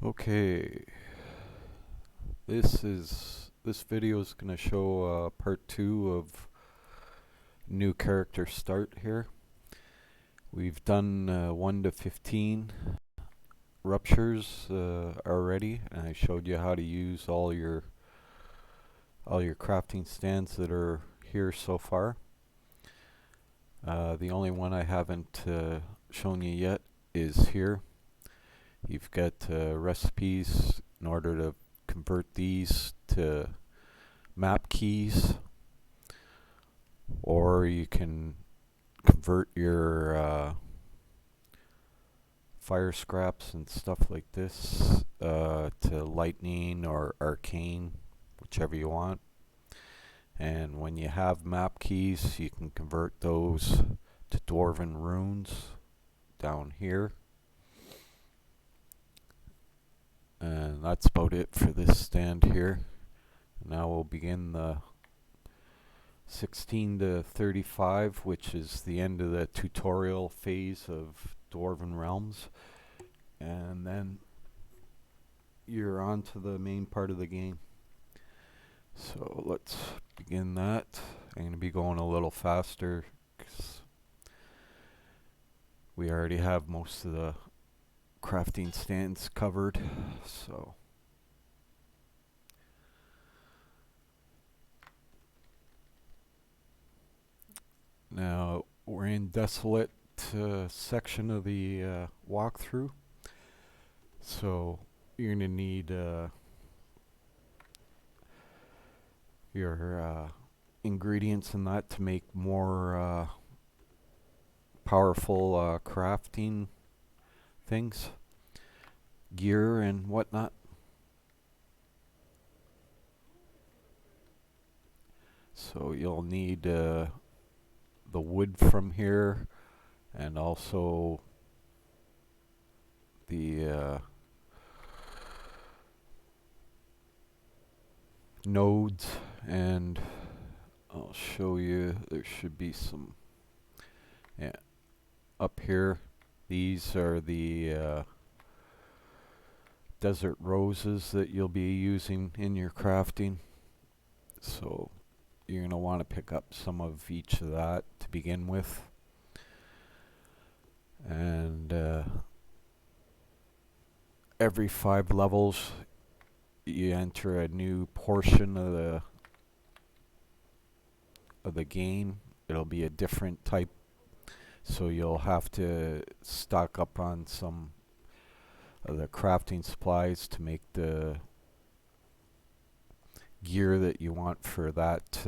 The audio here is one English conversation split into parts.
Okay, this video is gonna show part 2 of new character start here. We've done 1 to 15 ruptures already, and I showed you how to use all your crafting stands that are here so far. The only one I haven't shown you yet is here. You've got recipes in order to convert these to map keys, or you can convert your fire scraps and stuff like this to lightning or arcane, whichever you want. And when you have map keys, you can convert those to Dwarven runes down here. And that's about it for this stand here. Now we'll begin the 16 to 35, which is the end of the tutorial phase of Dwarven Realms. And then you're on to the main part of the game. So let's begin that. I'm going to be going a little faster because we already have most of the crafting stands covered. So now we're in desolate section of the walkthrough. So you're going to need your ingredients in that to make more powerful crafting things, gear and whatnot. So you'll need the wood from here, and also the nodes, and I'll show you. There should be some, yeah, up here. These are the desert roses that you'll be using in your crafting. So you're going to want to pick up some of each of that to begin with. And every 5 levels you enter a new portion of the game. It'll be a different type, so you'll have to stock up on some of the crafting supplies to make the gear that you want for that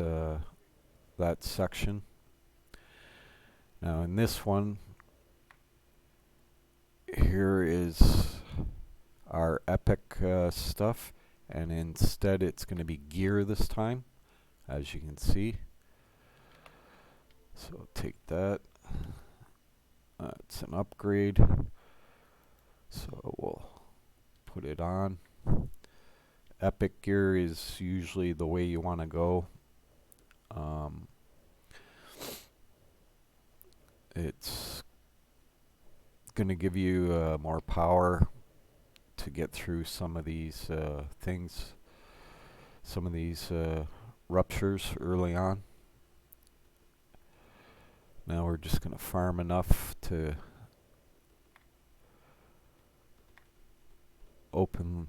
that section. Now in this one, here is our epic stuff, and instead it's going to be gear this time, as you can see. So take that. It's an upgrade, so we'll put it on. Epic gear is usually the way you want to go. It's going to give you more power to get through some of these things, some of these ruptures early on. Now we're just going to farm enough to open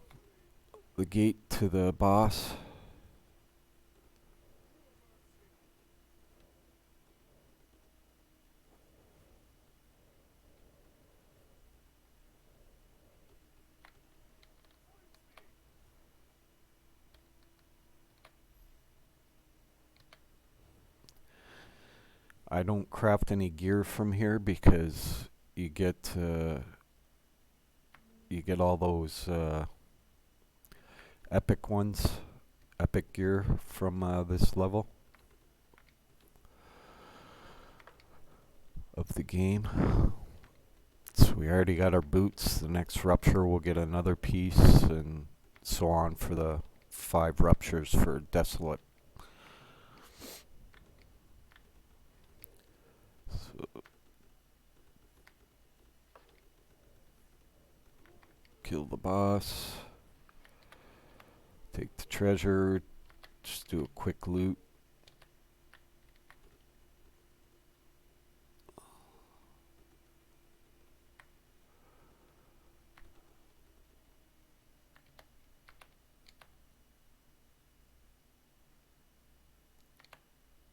the gate to the boss. I don't craft any gear from here because you get all those epic ones, epic gear from this level of the game. So we already got our boots. The next rupture we'll get another piece, and so on for the 5 ruptures for desolate. Kill the boss. Take the treasure. Just do a quick loot.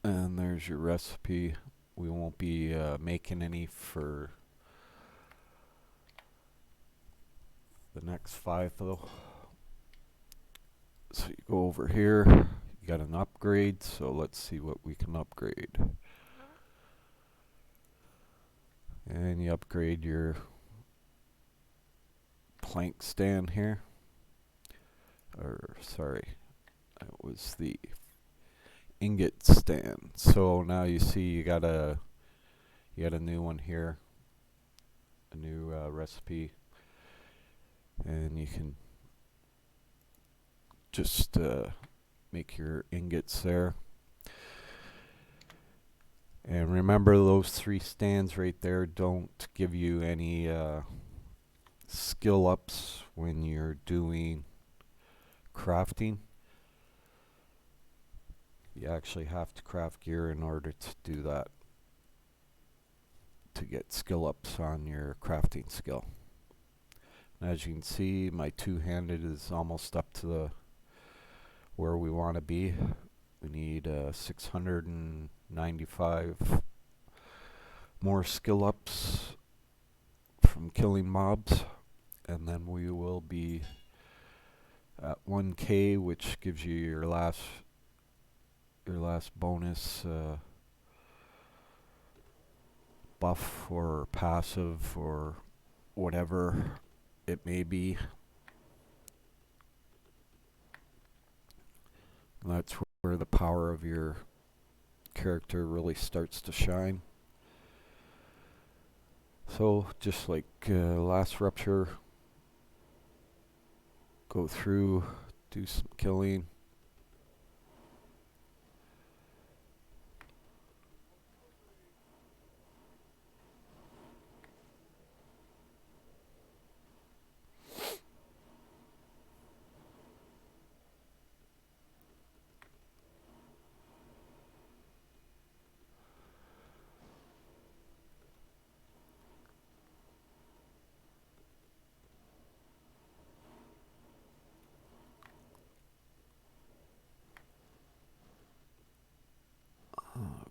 And there's your recipe. We won't be making any for the next 5 though. So you go over here, you got an upgrade, so let's see what we can upgrade. And you upgrade your plank stand here. Or sorry, that was the ingot stand. So now you see you got a new one here, a new recipe, and you can just make your ingots there. And remember, those 3 stands right there don't give you any skill ups when you're doing crafting. You actually have to craft gear in order to do that, to get skill ups on your crafting skill. And as you can see, my 2-handed is almost up to the where we want to be. We need 695 more skill ups from killing mobs, and then we will be at 1K, which gives you your last bonus buff or passive or whatever it may be. And that's where the power of your character really starts to shine. So just like last rupture, go through, do some killing.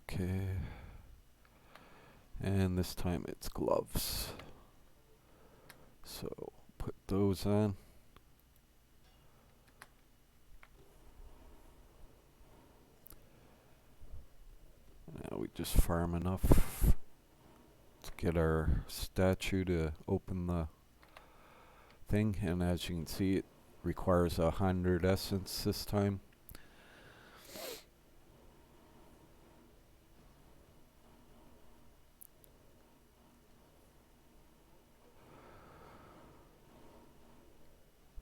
Okay. And this time it's gloves. So put those on. Now we just farm enough to get our statue to open the thing, and as you can see, it requires 100 essence this time.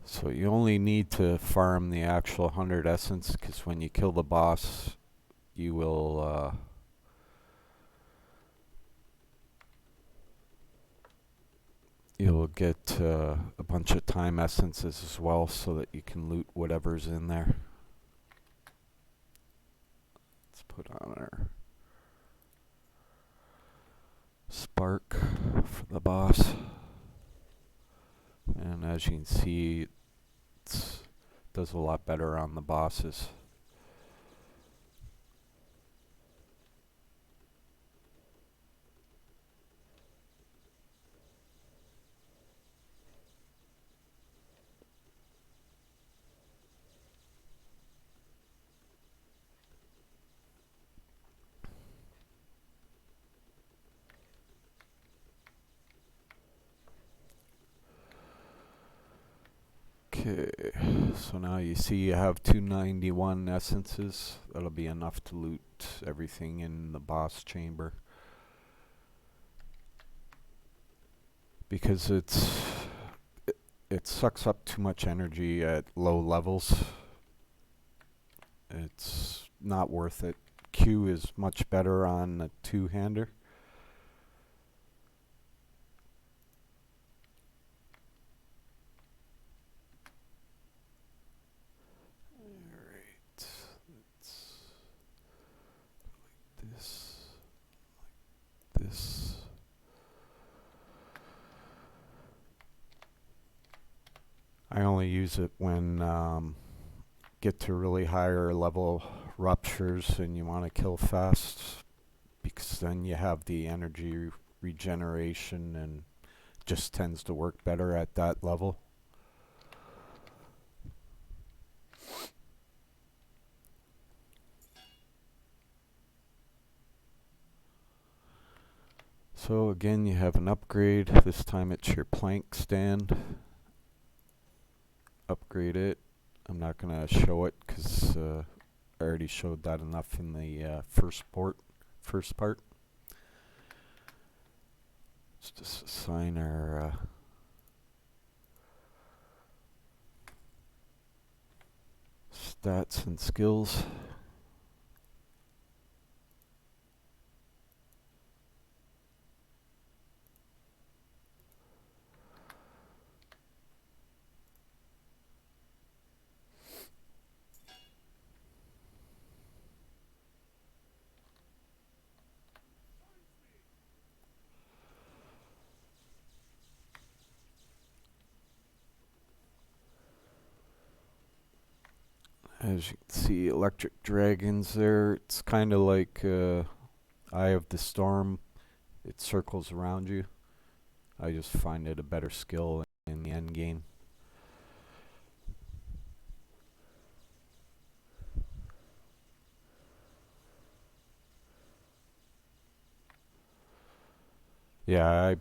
So you only need to farm the actual 100 essence, because when you kill the boss, you will you'll get a bunch of time essences as well, so that you can loot whatever's in there. Let's put on our spark for the boss. And as you can see, it does a lot better on the bosses. Okay, so now you see you have 291 essences. That'll be enough to loot everything in the boss chamber. Because it sucks up too much energy at low levels. It's not worth it. Q is much better on a 2-hander. this. I only use it when get to really higher level ruptures and you want to kill fast, because then you have the energy regeneration and just tends to work better at that level. So again, you have an upgrade. This time it's your plank stand. Upgrade it. I'm not going to show it because I already showed that enough in the first part. Let's just assign our stats and skills. As you can see, electric dragons there. It's kind of like Eye of the Storm. It circles around you. I just find it a better skill in the end game. Yeah,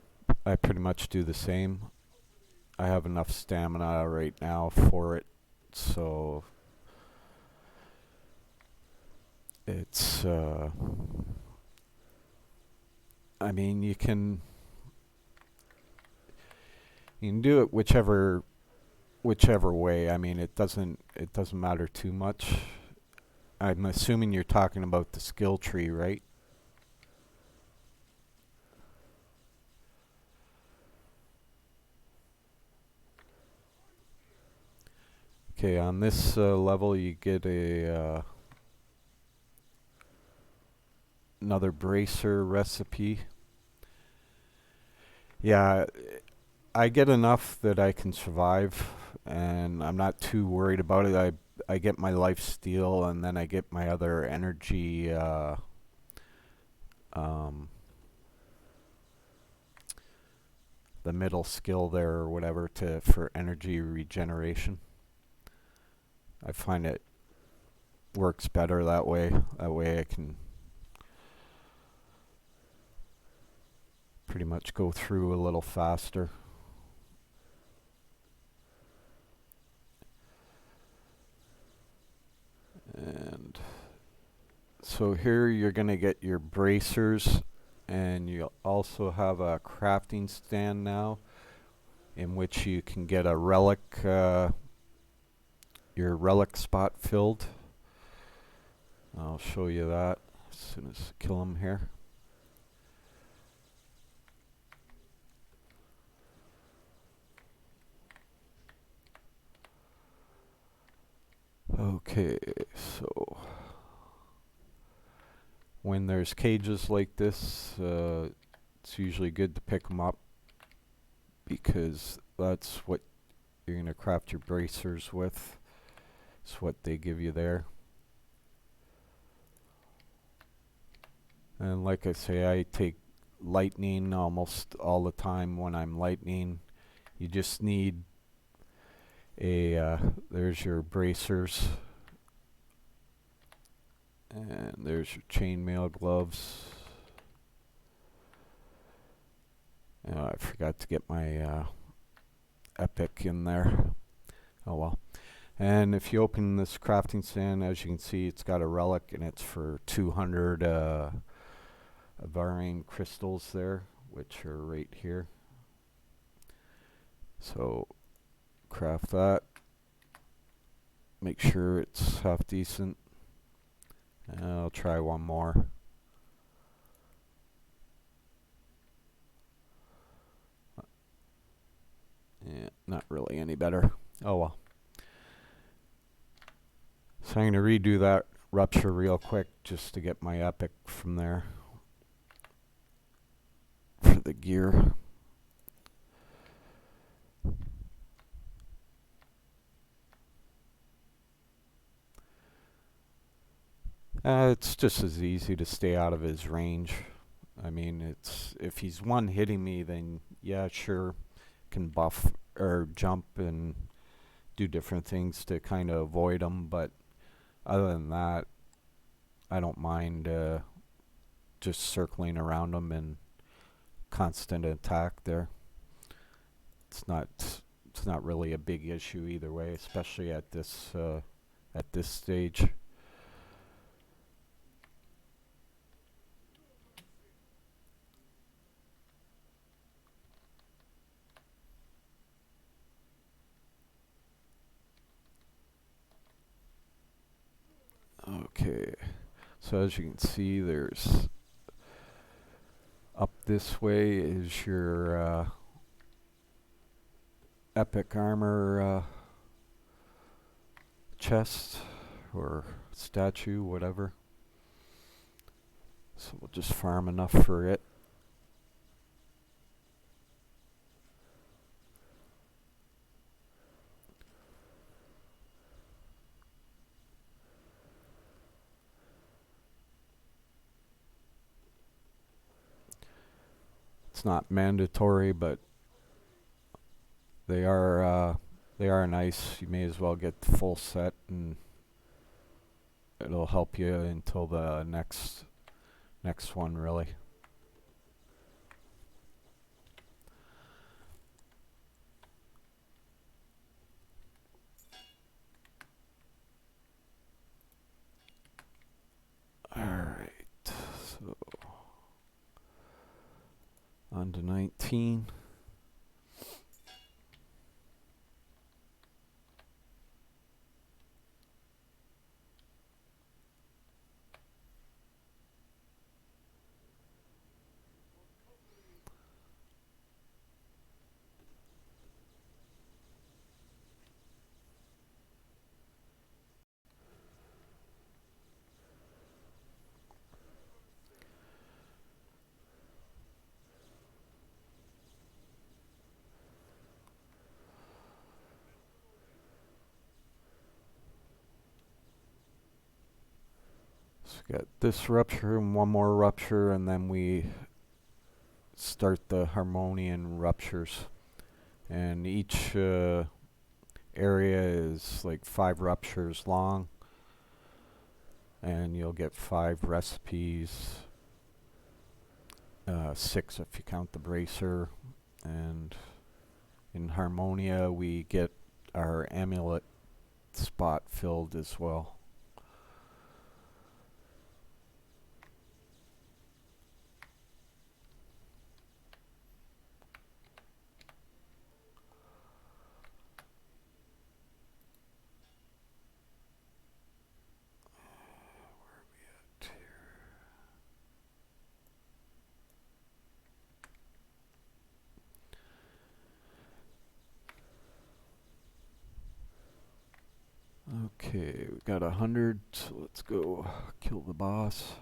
I pretty much do the same. I have enough stamina right now for it, so it's I mean, you can do it whichever way. I mean, it doesn't matter too much. I'm assuming you're talking about the skill tree, right? Okay, on this level you get a another bracer recipe. Yeah, I get enough that I can survive, and I'm not too worried about it. I get my life steal, and then I get my other energy the middle skill there or whatever for energy regeneration. I find it works better that way. That way I can pretty much go through a little faster. And so here you're going to get your bracers, and you also have a crafting stand now in which you can get a relic, your relic spot filled. I'll show you that as soon as I kill him here. Okay, so when there's cages like this, it's usually good to pick them up, because that's what you're going to craft your bracers with. It's what they give you there. And like I say, I take lightning almost all the time when I'm lightning. You just need a, there's your bracers. And there's your chainmail gloves. I forgot to get my epic in there. Oh well. And if you open this crafting stand, as you can see, it's got a relic, and it's for 200 varying crystals there, which are right here. So craft that. Make sure it's half decent. And I'll try one more. Yeah, not really any better. Oh well. So I'm going to redo that rupture real quick just to get my epic from there for the gear. It's just as easy to stay out of his range. I mean, it's if he's one hitting me, then yeah, sure, can buff or jump and do different things to kind of avoid him. But other than that, I don't mind just circling around him and constant attack there. It's not really a big issue either way, especially at this stage. Okay, so as you can see, there's up this way is your epic armor chest or statue, whatever. So we'll just farm enough for it. It's not mandatory, but they are nice. You may as well get the full set, and it'll help you until the next one, really. Alright, so on to 19. So we got this rupture and one more rupture, and then we start the Harmonian ruptures. And each area is like 5 ruptures long, and you'll get 5 recipes, 6 if you count the bracer. And in Harmonia we get our amulet spot filled as well. Okay, we got 100, so let's go kill the boss.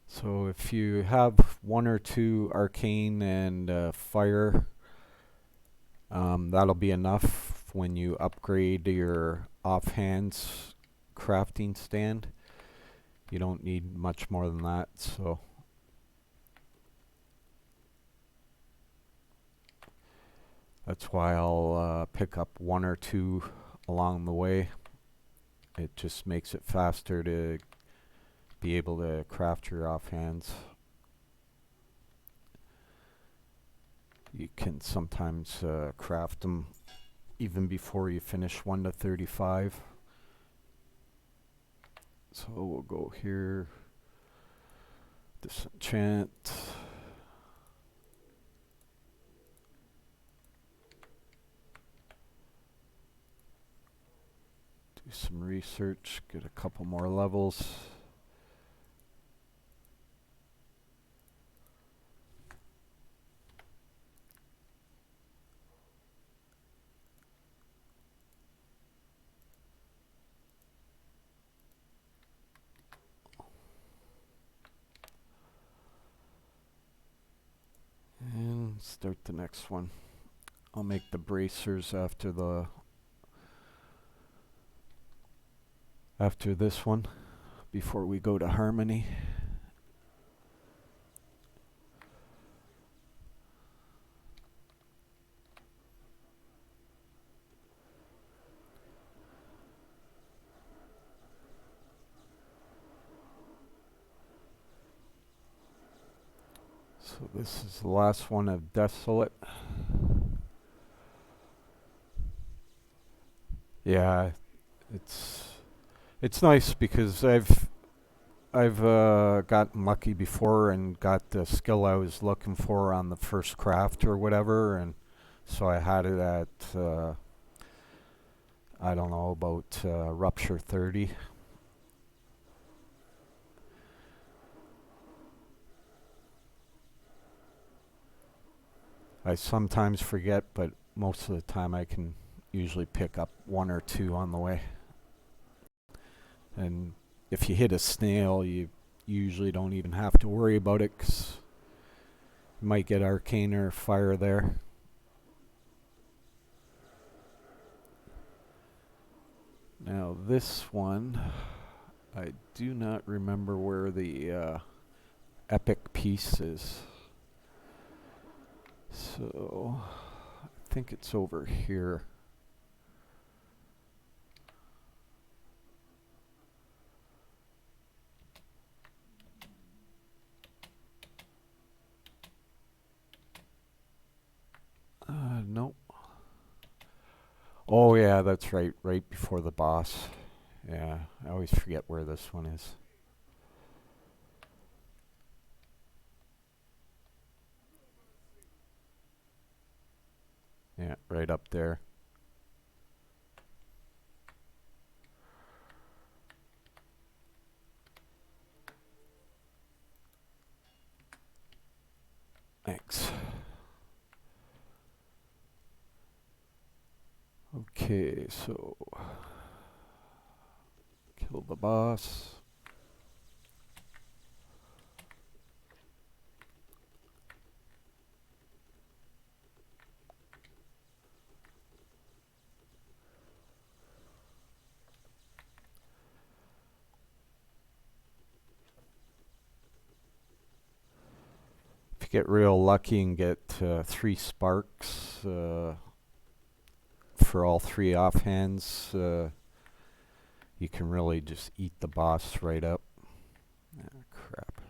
So if you have 1 or 2 arcane and fire, that'll be enough when you upgrade your offhands crafting stand. You don't need much more than that, so That's why I'll pick up one or two along the way. It just makes it faster to be able to craft your offhands. You can sometimes craft them even before you finish 1 to 35. So we'll go here, disenchant. Do some research, get a couple more levels. And start the next one. I'll make the bracers after this one before we go to harmony. So this is the last one of Desolate. Yeah, it's nice because I've gotten lucky before and got the skill I was looking for on the first craft or whatever, and so I had it at I don't know, about rupture 30. I sometimes forget, but most of the time I can usually pick up one or two on the way. And if you hit a snail, you usually don't even have to worry about it, 'cause you might get arcane or fire there. Now this one, I do not remember where the epic piece is. So I think it's over here. Nope. Oh yeah, that's right. Right before the boss. Yeah, I always forget where this one is. Yeah, right up there. Thanks. Okay, so kill the boss. If you get real lucky and get 3 sparks for all 3 offhands, you can really just eat the boss right up. Ah, crap.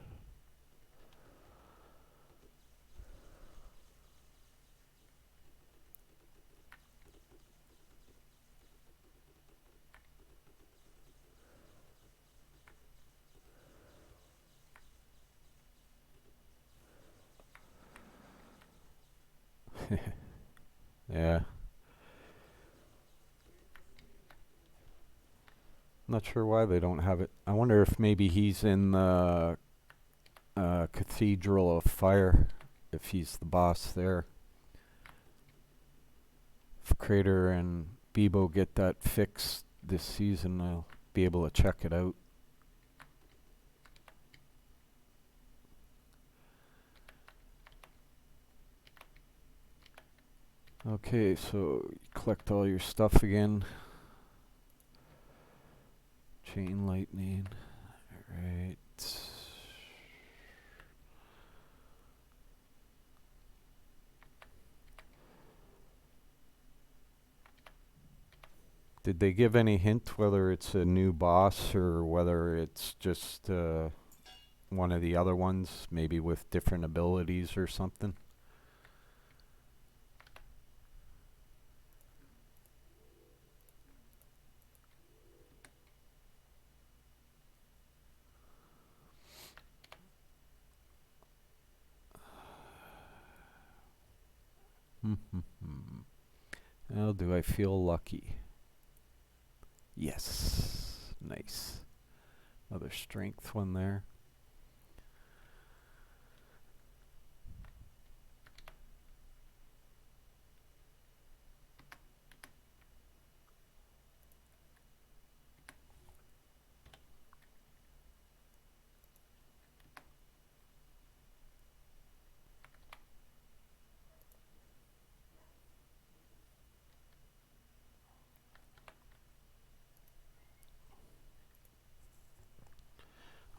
Yeah. Not sure why they don't have it. I wonder if maybe he's in the Cathedral of Fire, if he's the boss there. If Crater and Bebo get that fixed this season, I'll be able to check it out. Okay, so you collect all your stuff again. Chain lightning. Alright. Did they give any hint whether it's a new boss or whether it's just one of the other ones, maybe with different abilities or something? Oh, do I feel lucky? Yes. Nice. Another strength one there.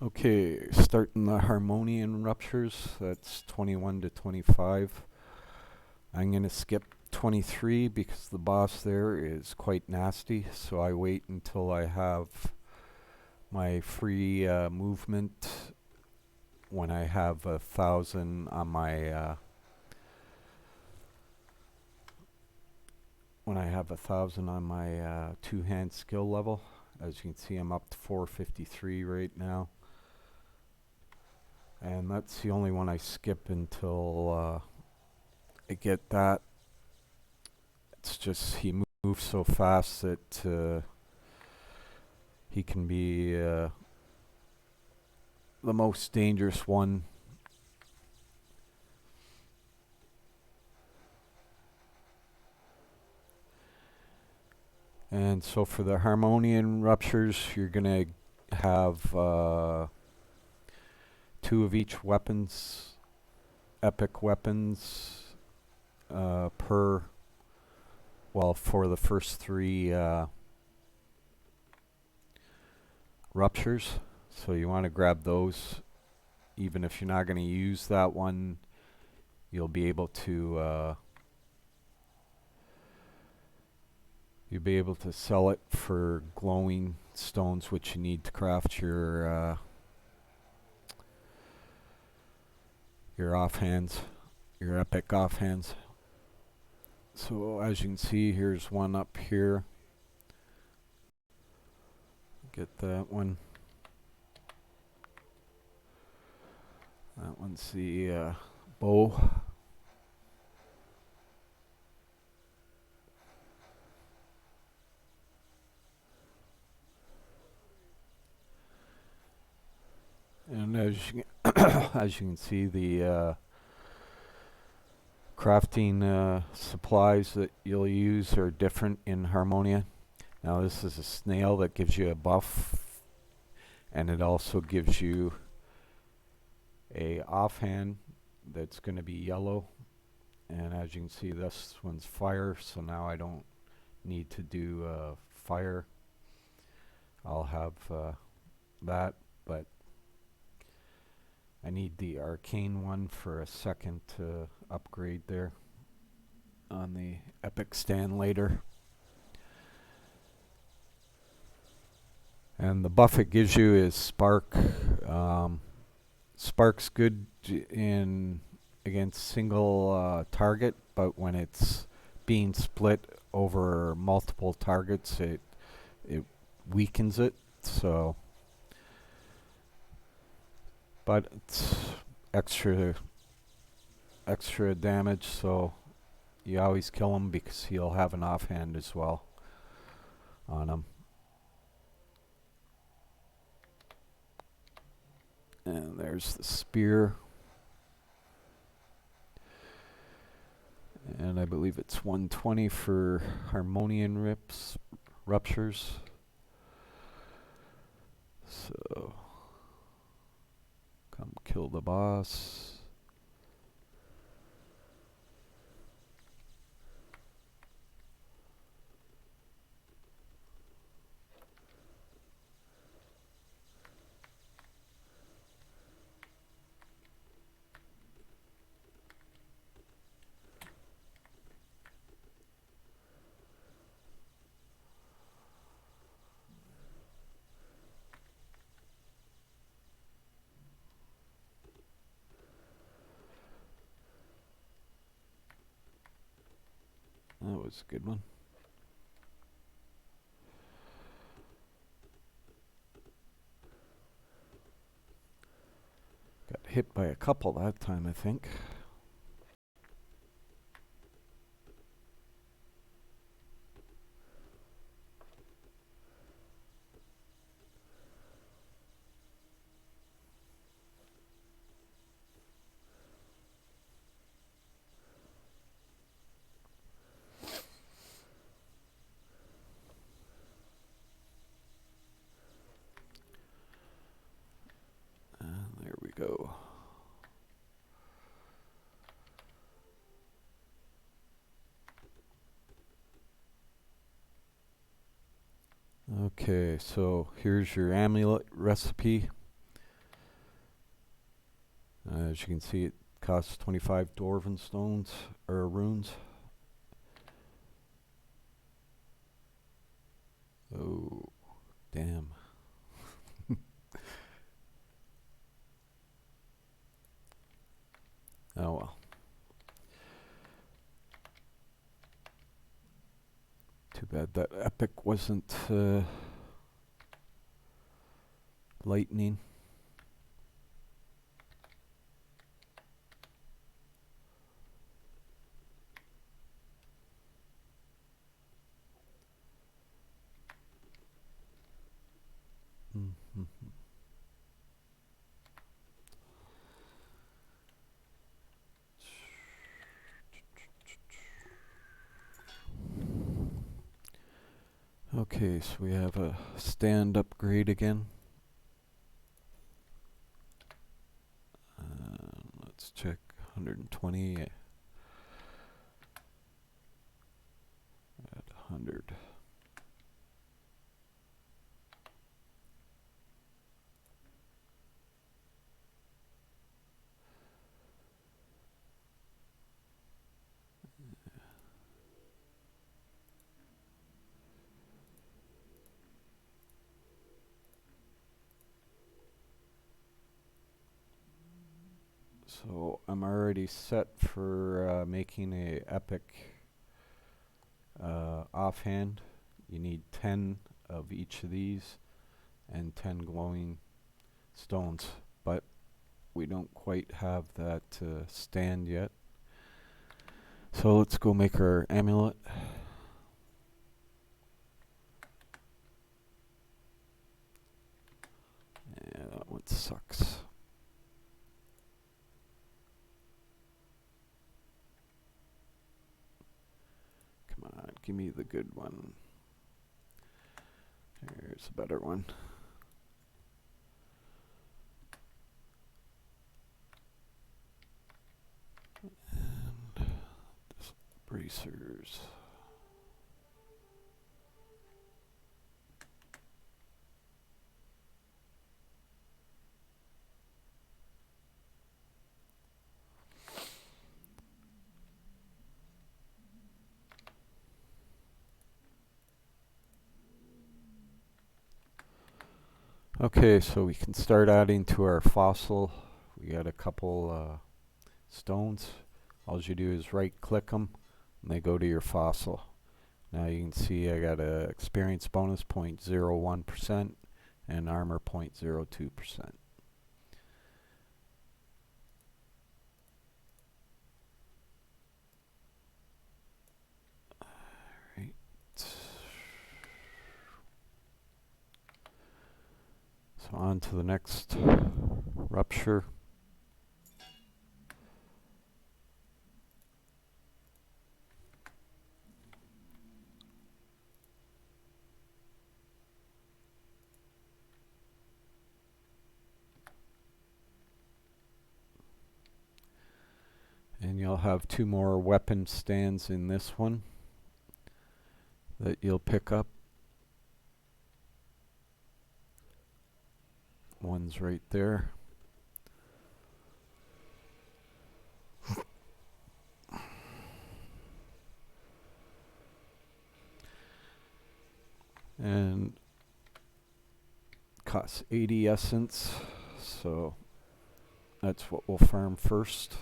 Okay, starting the Harmonian Ruptures. That's 21 to 25. I'm going to skip 23 because the boss there is quite nasty, so I wait until I have my free movement when I have 1,000 on my two-hand skill level. As you can see, I'm up to 453 right now. And that's the only one I skip until I get that. It's just he moves so fast that he can be the most dangerous one. And so for the Harmonian Ruptures, you're going to have 2 of each weapons, epic weapons, for the first 3 ruptures. So you want to grab those. Even if you're not going to use that one, you'll be able to sell it for glowing stones, which you need to craft your offhands, your epic offhands. So as you can see, here's one up here. Get that one. That one's the bow. And as you can see, the crafting supplies that you'll use are different in Harmonia. Now this is a snail that gives you a buff, and it also gives you a offhand that's going to be yellow. And as you can see, this one's fire, so now I don't need to do fire. I'll have that, but I need the arcane one for a second upgrade there on the epic stand later. And the buff it gives you is spark. Spark's good against single target, but when it's being split over multiple targets, it weakens it. So, but it's extra damage, so you always kill him because he'll have an offhand as well on him. And there's the spear. And I believe it's 120 for Harmonian ruptures. So, come kill the boss. was a good one. Got hit by a couple that time, I think. There we go. Okay, so here's your amulet recipe. As you can see, it costs 25 Dwarven stones, or runes. Oh, damn. Oh well. Too bad that epic wasn't lightning. Okay, so we have a stand upgrade again. Let's check 120 at 100. So I'm already set for making a epic offhand. You need 10 of each of these and 10 glowing stones, but we don't quite have that stand yet. So let's go make our amulet. Yeah, that one sucks. Come on, give me the good one. Here's a better one. And bracers. Okay, so we can start adding to our fossil. We got a couple stones. All you do is right click them and they go to your fossil. Now you can see I got a experience bonus 0.01% and armor 0.02%. Alright. So on to the next rupture. And you'll have 2 more weapon stands in this one that you'll pick up. One's right there. And costs 80 essence, so that's what we'll farm first.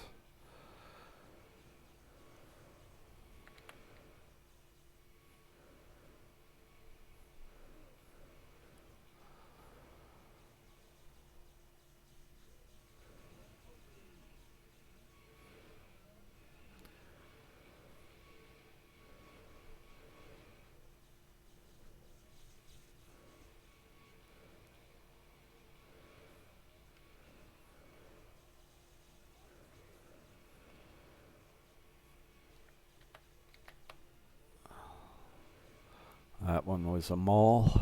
that one was a mall.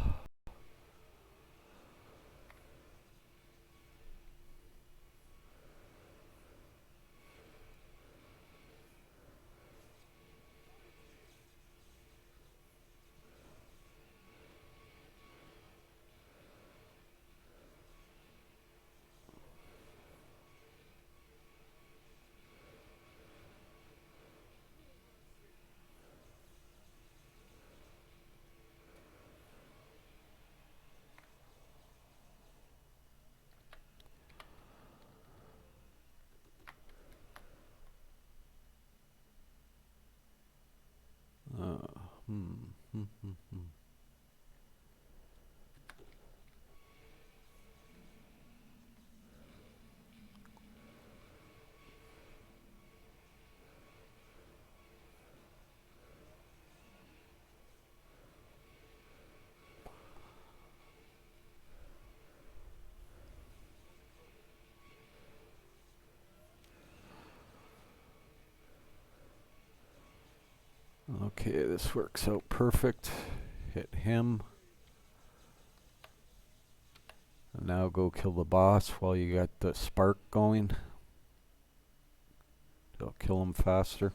Hmm, hmm, hmm, hmm. Okay, this works out perfect. Hit him. And now go kill the boss while you got the spark going. It'll kill him faster.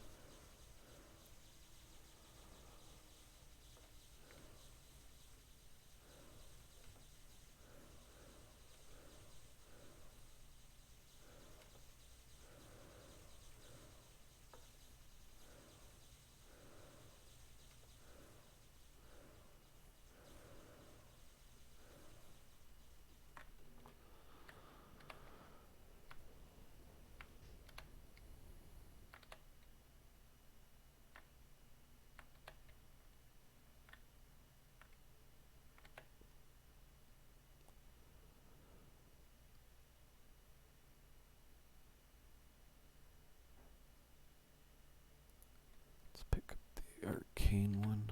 Let's pick up the arcane one.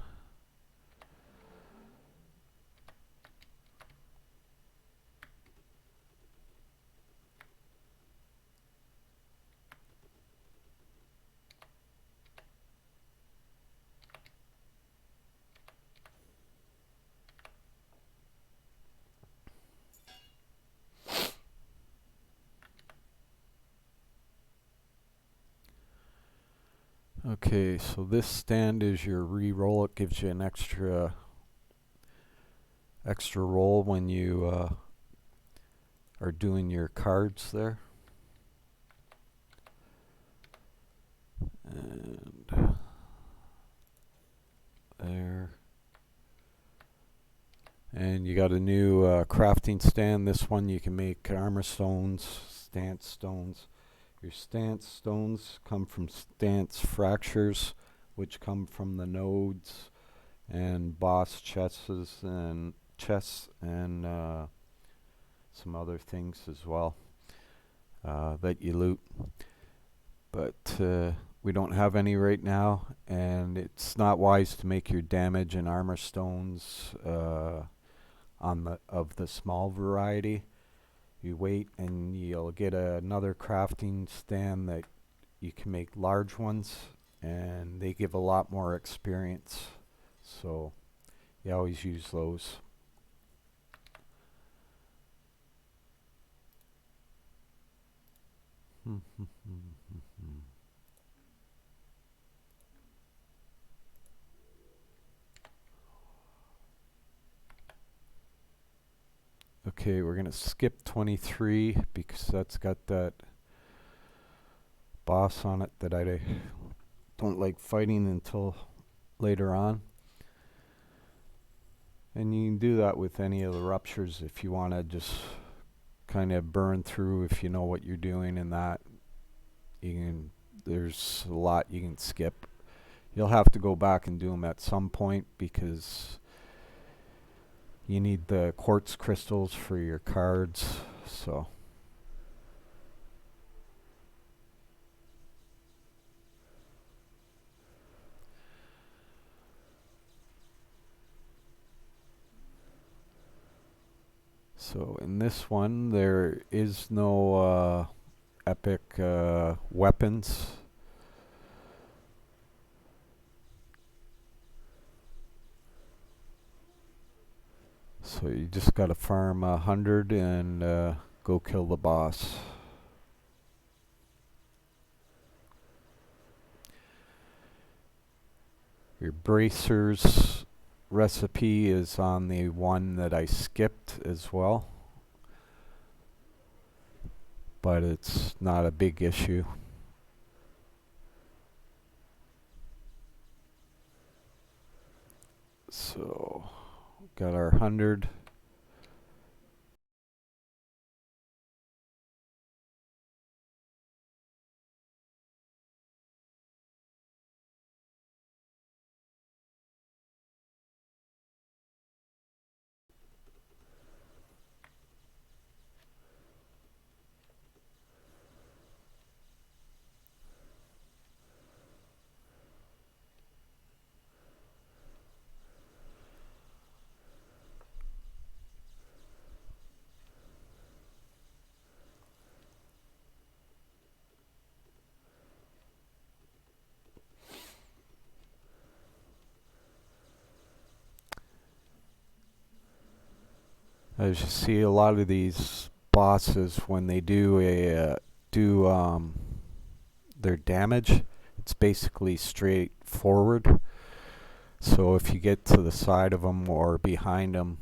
Okay, so this stand is your re-roll. It gives you an extra roll when you are doing your cards there. And there. And you got a new crafting stand. This one you can make armor stones, stance stones. Your stance stones come from stance fractures, which come from the nodes and boss chests and some other things as well that you loot. But we don't have any right now, and it's not wise to make your damage and armor stones of the small variety. You wait and you'll get another crafting stand that you can make large ones, and they give a lot more experience. So you always use those. Okay, we're going to skip 23 because that's got that boss on it that I don't like fighting until later on. And you can do that with any of the ruptures if you want to just kind of burn through if you know what you're doing, and that there's a lot you can skip. You'll have to go back and do them at some point because you need the quartz crystals for your cards. So in this one there is no epic weapons. So you just gotta farm 100 and go kill the boss. Your bracers recipe is on the one that I skipped as well, but it's not a big issue. So got our 100. As you see, a lot of these bosses, when they do their damage, it's basically straight forward. So if you get to the side of them or behind them,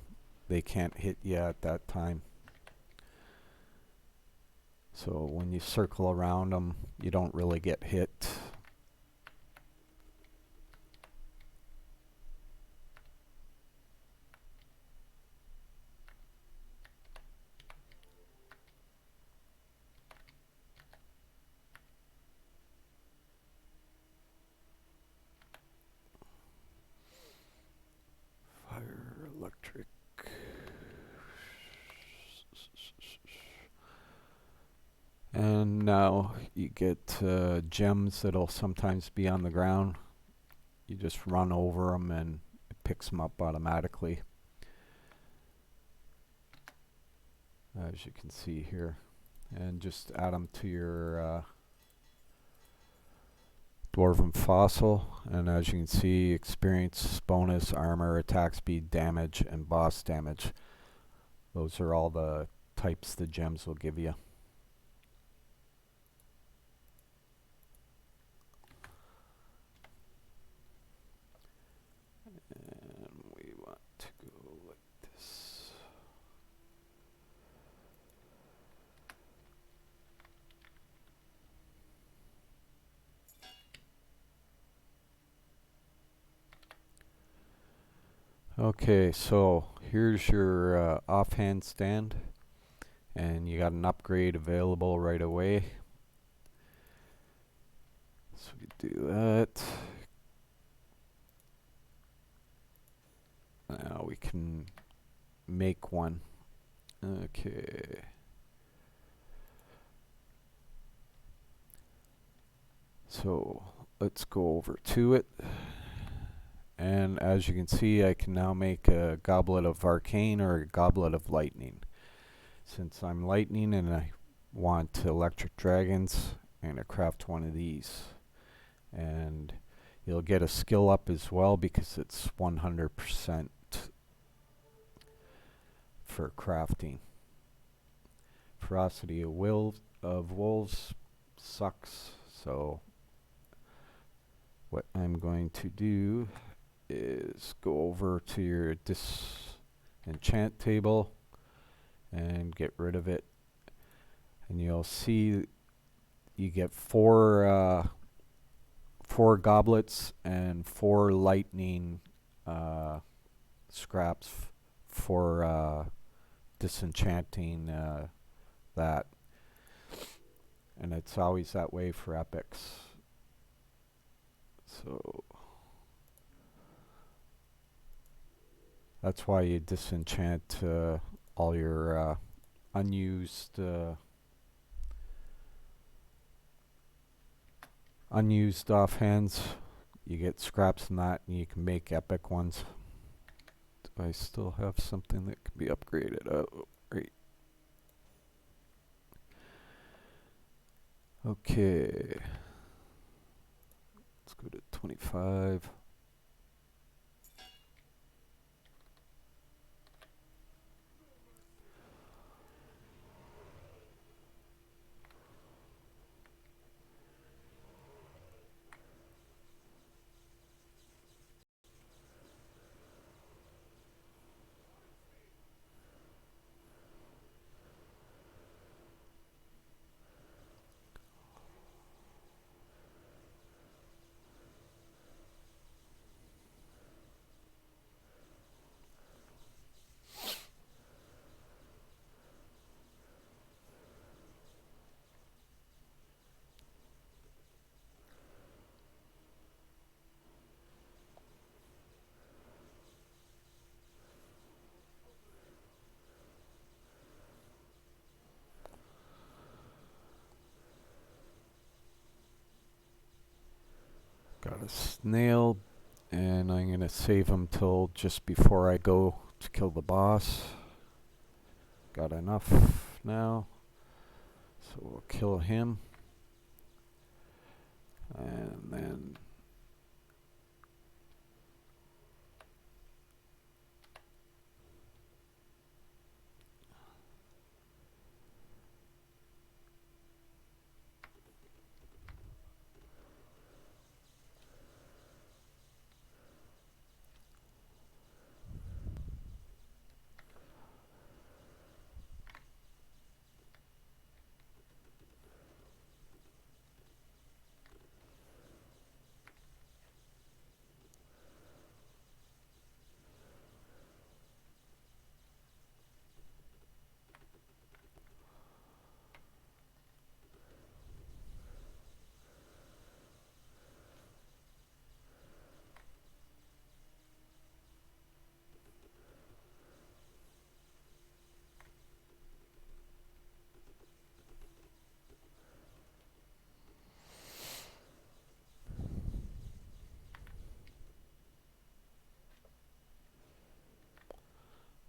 they can't hit you at that time. So when you circle around them, you don't really get hit. Fire, electric. And now you get gems that'll sometimes be on the ground. You just run over them and it picks them up automatically, as you can see here. And just add them to your Dwarven fossil, and as you can see, experience bonus, armor, attack speed, damage, and boss damage. Those are all the types the gems will give you. And we want to go like this. Okay, so here's your offhand stand, and you got an upgrade available right away. So we do that. Now we can make one. Okay. So let's go over to it. And as you can see, I can now make a goblet of arcane or a goblet of lightning. Since I'm lightning and I want electric dragons, I'm going to craft one of these. And you'll get a skill up as well because it's 100% for crafting. Ferocity of wolves sucks, so what I'm going to do is go over to your disenchant table and get rid of it, and you'll see you get four goblets and 4 lightning scraps for disenchanting that, and it's always that way for epics. So that's why you disenchant all your unused offhands. You get scraps from that, and you can make epic ones. Do I still have something that can be upgraded? Oh, right. Okay. Let's go to 25. got a snail, and I'm going to save him till just before I go to kill the boss. Got enough now, so we'll kill him. And then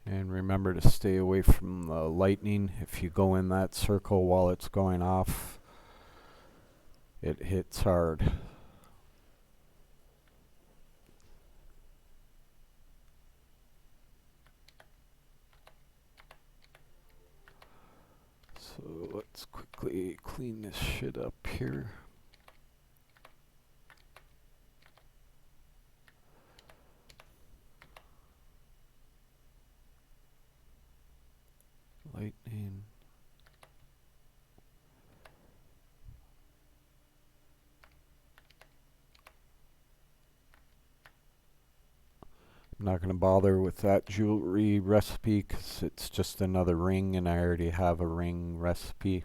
and remember to stay away from the lightning. If you go in that circle while it's going off, it hits hard. So let's quickly clean this shit up here. Lightning. I'm not going to bother with that jewelry recipe because it's just another ring and I already have a ring recipe.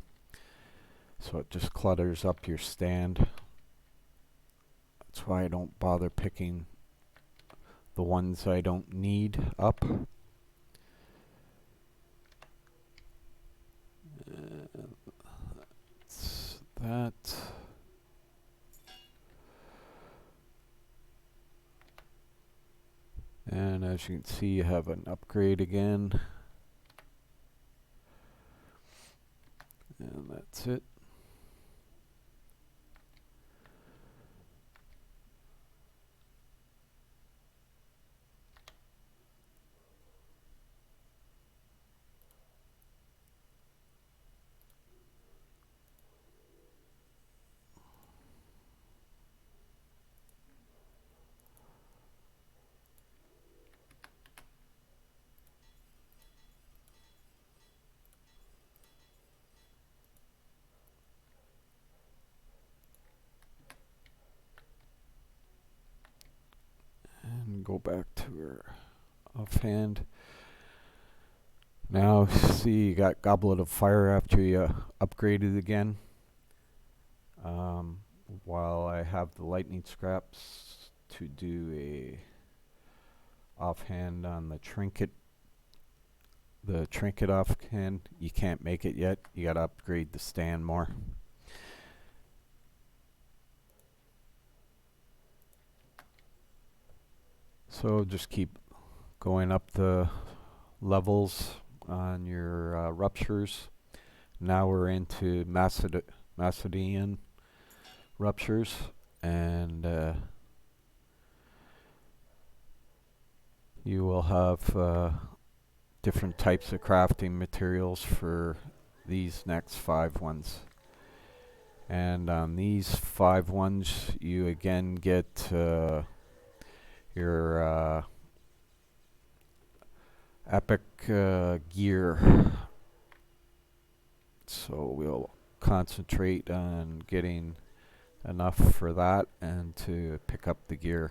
So it just clutters up your stand. That's why I don't bother picking the ones I don't need up. That's that. And as you can see, you have an upgrade again. And that's it. And go back to our offhand. Now, see, you got Goblet of Fire after you upgraded again. While I have the lightning scraps to do a offhand on the trinket offhand, you can't make it yet. You gotta upgrade the stand more. So just keep going up the levels on your ruptures. Now we're into Macedonian ruptures, and you will have different types of crafting materials for these next 5 ones. And on these 5 ones, you again get your epic gear. So we'll concentrate on getting enough for that and to pick up the gear.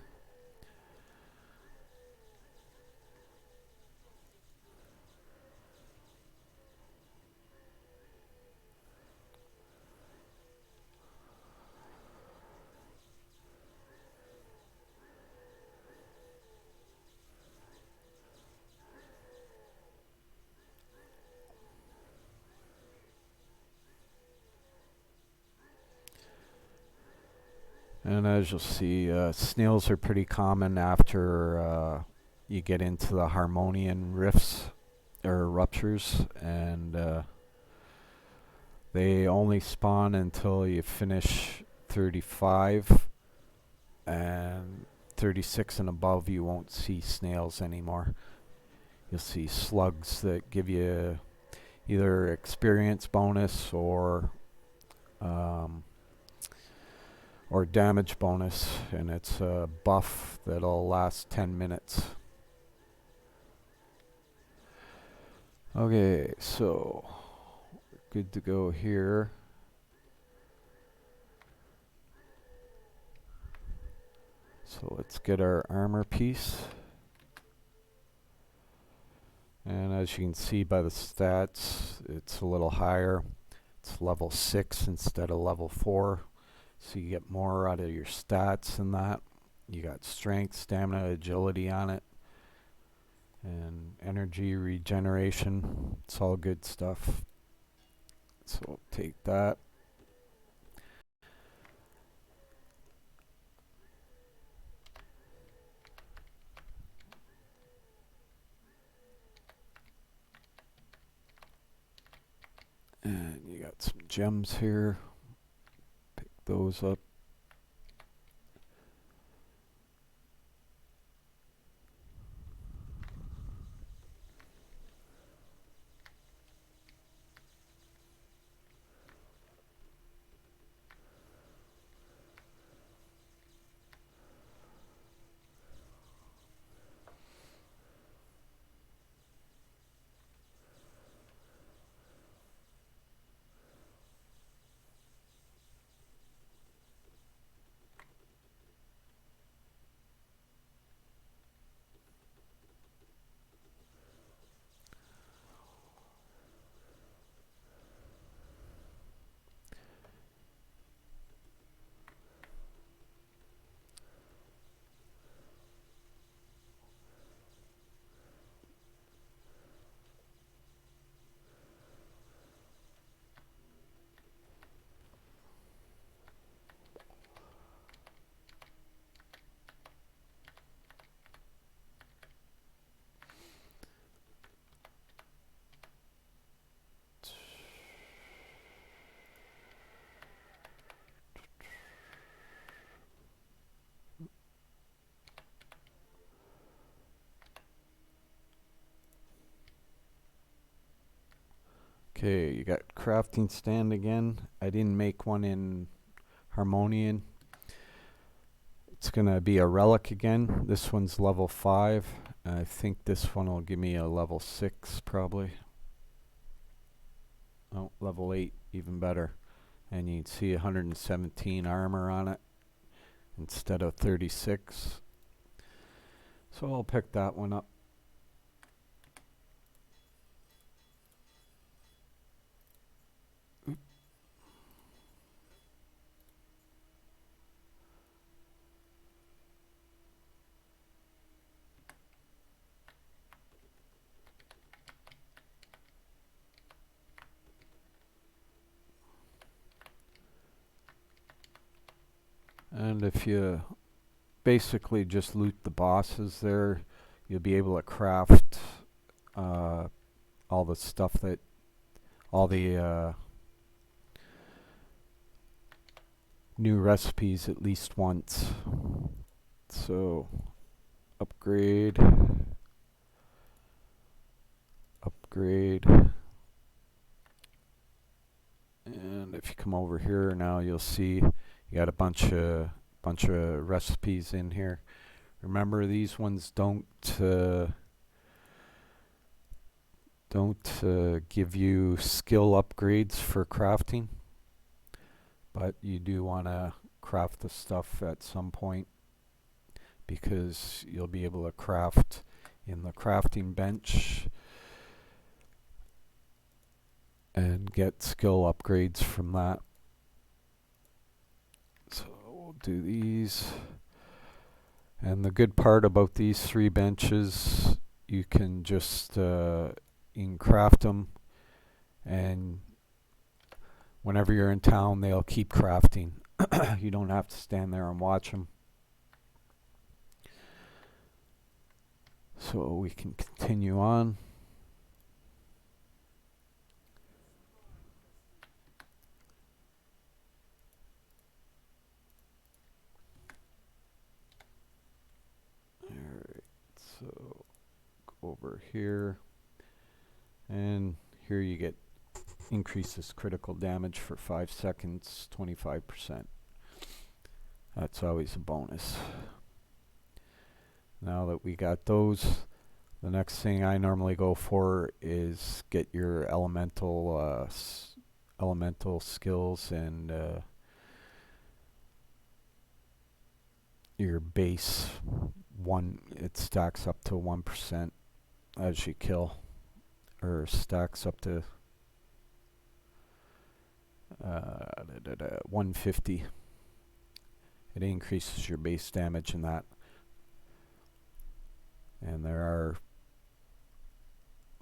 And as you'll see, snails are pretty common after you get into the Harmonian rifts or ruptures, and they only spawn until you finish 35, and 36 and above you won't see snails anymore. You'll see slugs that give you either experience bonus or damage bonus, and it's a buff that'll last 10 minutes. Okay, so good to go here. So let's get our armor piece. And as you can see by the stats, it's a little higher. It's level 6 instead of level 4. So you get more out of your stats than that. You got strength, stamina, agility on it, and energy regeneration. It's all good stuff. So we'll take that. And you got some gems here. Pick those up. Okay, you got crafting stand again. I didn't make one in Harmonian. It's gonna be a relic again. This one's level 5. I think this one will give me a level 6 probably. Oh, level 8, even better. And you can see 117 armor on it instead of 36. So I'll pick that one up. And if you basically just loot the bosses there, you'll be able to craft all the stuff that, all the new recipes at least once. So, upgrade, upgrade. And if you come over here now, you'll see you got a bunch of recipes in here. Remember, these ones don't give you skill upgrades for crafting, but you do want to craft the stuff at some point because you'll be able to craft in the crafting bench and get skill upgrades from that. So we'll do these. And the good part about these 3 benches, you can just you can craft them, and whenever you're in town, they'll keep crafting. You don't have to stand there and watch them. So we can continue on. Alright, so go over here. And here you get increases critical damage for 5 seconds, 25%. That's always a bonus. Now that we got those, the next thing I normally go for is get your elemental skills and your base one. It stacks up to 1% as you kill, or stacks up to 150. It increases your base damage in that. And there are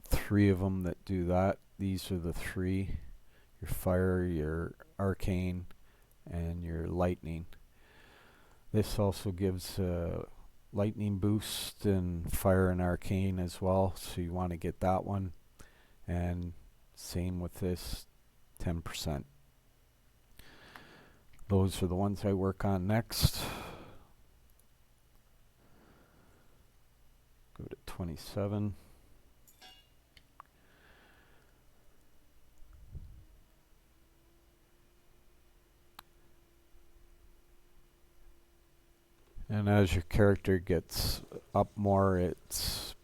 3 of them that do that. These are the 3: your fire, your arcane, and your lightning. This also gives lightning boost and fire and arcane as well, so you want to get that one. And same with this, 10%. Those are the ones I work on next. Go to 27. And as your character gets up more, it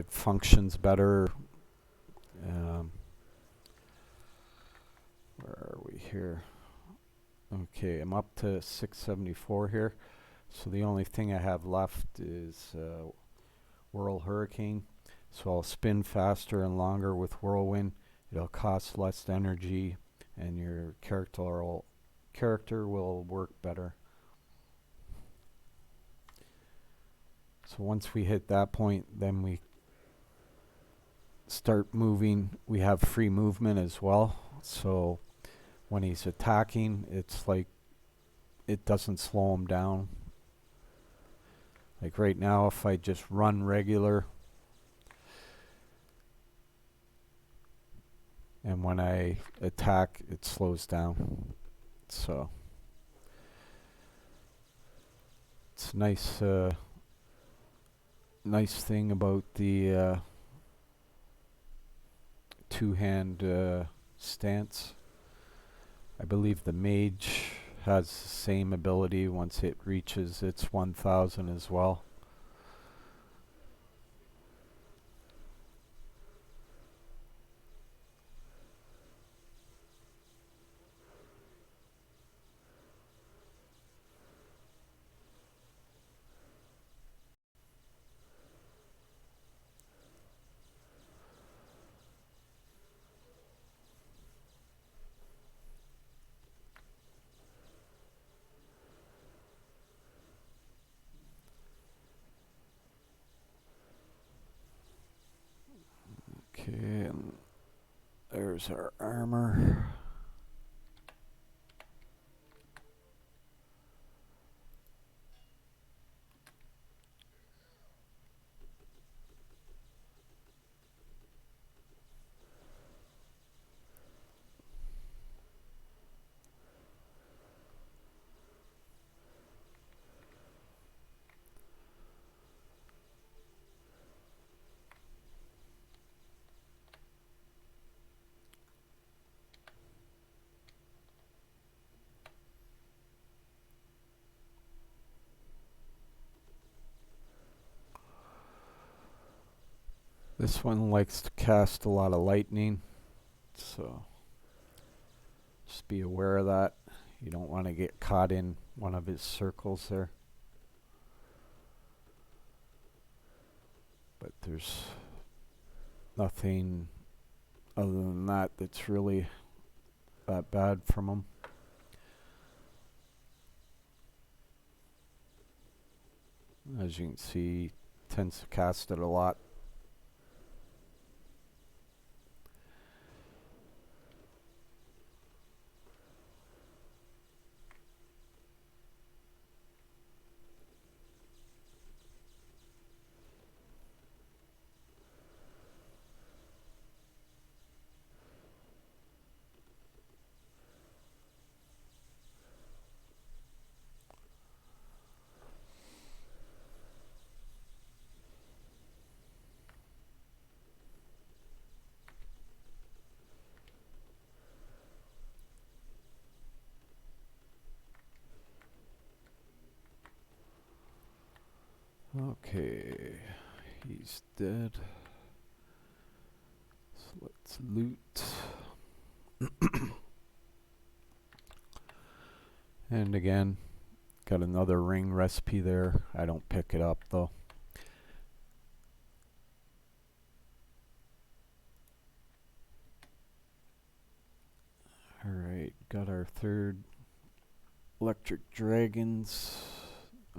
functions better. Where are we here? Okay, I'm up to 674 here. So the only thing I have left is Whirl Hurricane. So I'll spin faster and longer with Whirlwind. It'll cost less energy, and your character will work better. So once we hit that point, then we start moving. We have free movement as well. So when he's attacking, it's like it doesn't slow him down. Like right now, if I just run regular, and when I attack, it slows down. So it's nice. Nice thing about the two-hand stance. I believe the mage has the same ability once it reaches its 1000 as well. Okay, and there's our armor. This one likes to cast a lot of lightning, so just be aware of that. You don't want to get caught in one of his circles there. But there's nothing other than that that's really that bad from him. As you can see, he tends to cast it a lot. Okay, he's dead. So let's loot. And again, got another ring recipe there. I don't pick it up though. Alright, got our third electric dragons.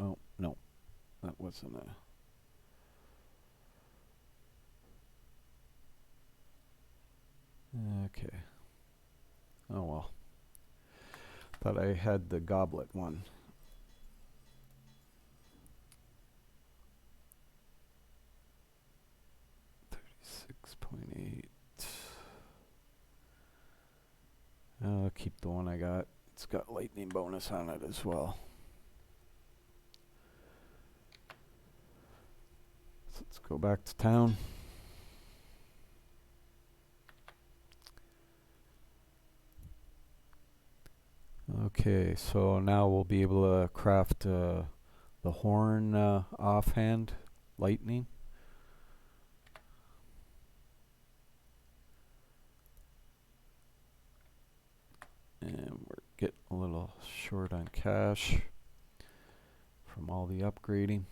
Oh, no, that wasn't a... Okay. Oh well. Thought I had the goblet one. 36.8. I'll keep the one I got. It's got lightning bonus on it as well. So let's go back to town. Okay, so now we'll be able to craft the horn offhand lightning. And we're getting a little short on cash from all the upgrading.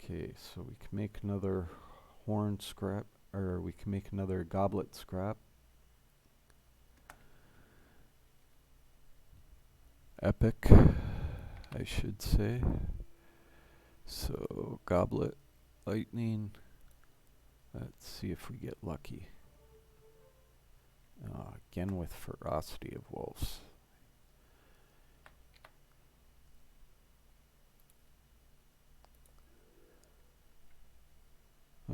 Okay, so we can make another horn scrap, or we can make another goblet scrap. Epic, I should say. So, goblet, lightning. Let's see if we get lucky. Again with ferocity of wolves.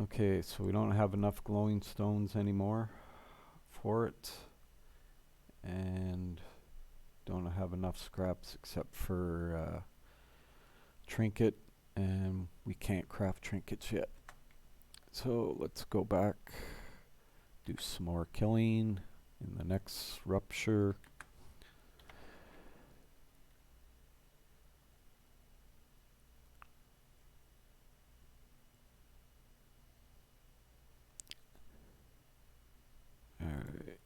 Okay, so we don't have enough glowing stones anymore for it. And don't have enough scraps except for trinket, and we can't craft trinkets yet. So let's go back, do some more killing in the next rupture. Alright.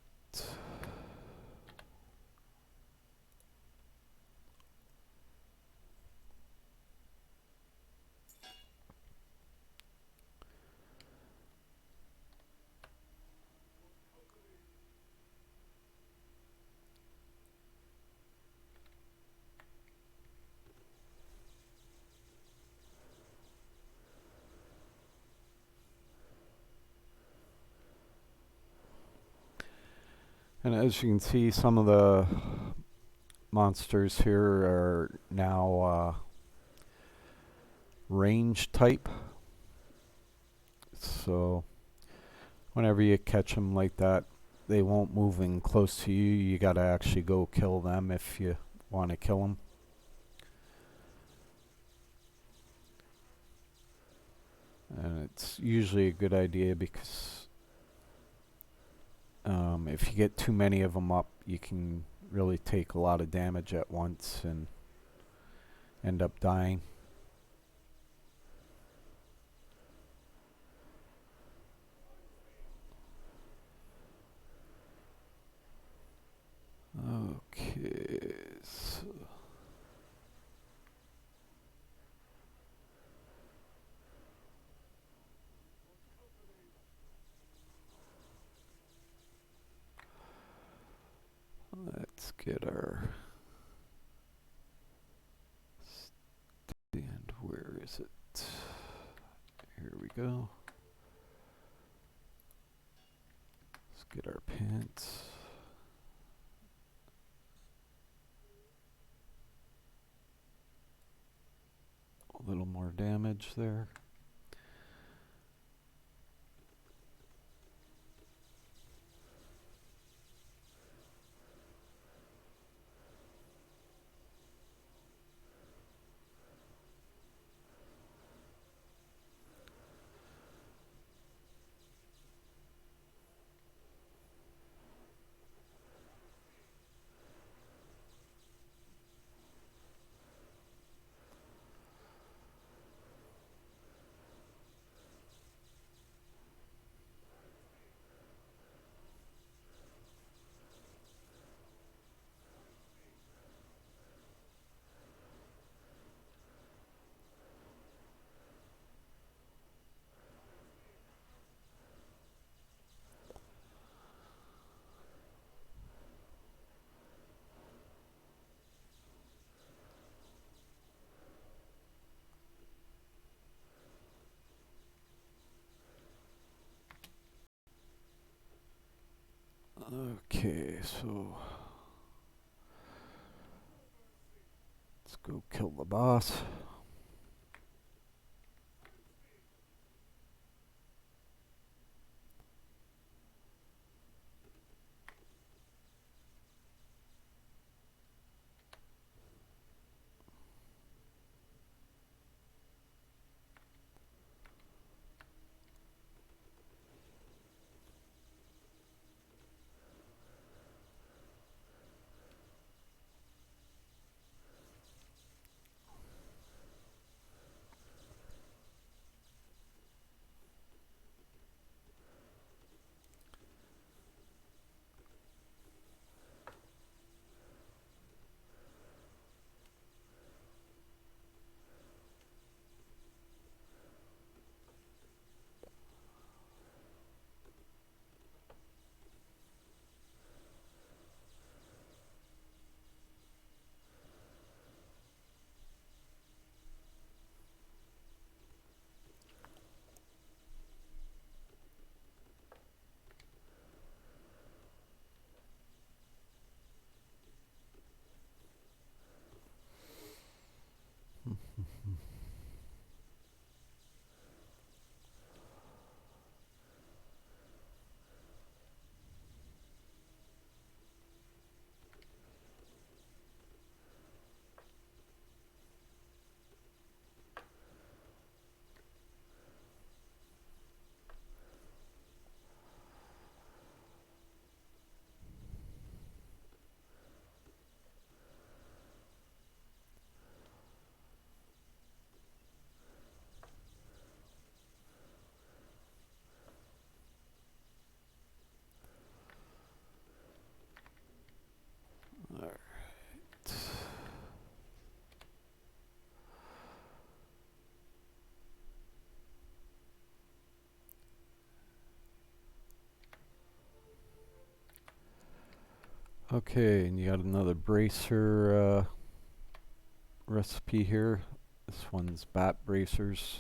And as you can see, some of the monsters here are now range type. So whenever you catch them like that, they won't move in close to you. You gotta actually go kill them if you want to kill them. And it's usually a good idea because if you get too many of them up, you can really take a lot of damage at once and end up dying. Okay, so let's get our stand. Where is it? Here we go. Let's get our pants. A little more damage there. Okay, so let's go kill the boss. Alright. Okay, and you got another bracer recipe here. This one's bat bracers.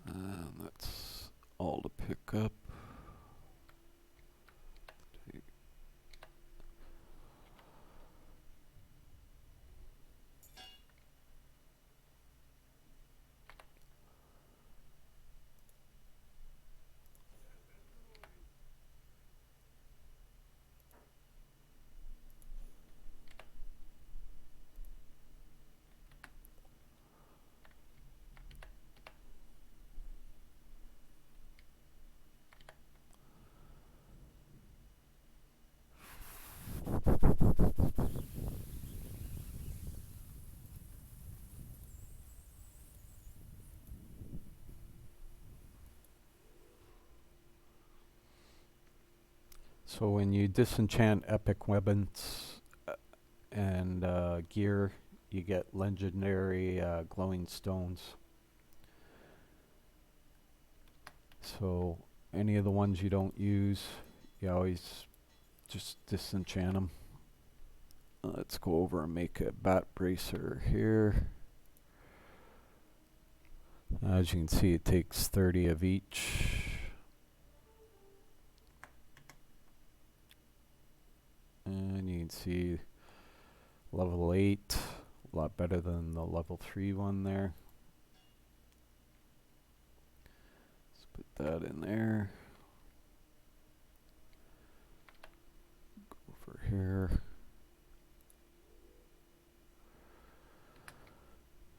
And that's all to pick up. So when you disenchant epic weapons and gear, you get legendary glowing stones. So any of the ones you don't use, you always just disenchant them. Let's go over and make a bat bracer here. As you can see, it takes 30 of each. And you can see level 8, a lot better than the level 3 one there. Let's put that in there. Go over here.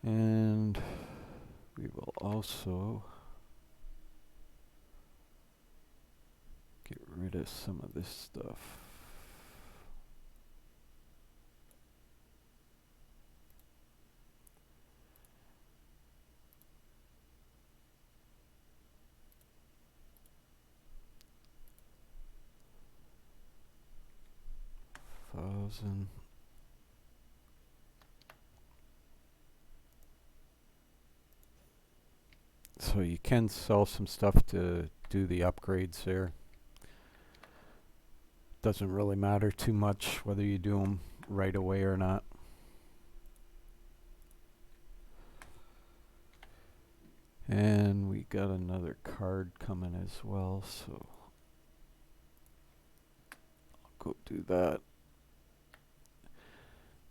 And we will also get rid of some of this stuff. 10,000. So you can sell some stuff to do the upgrades there. Doesn't really matter too much whether you do them right away or not. And we got another card coming as well, so I'll go do that.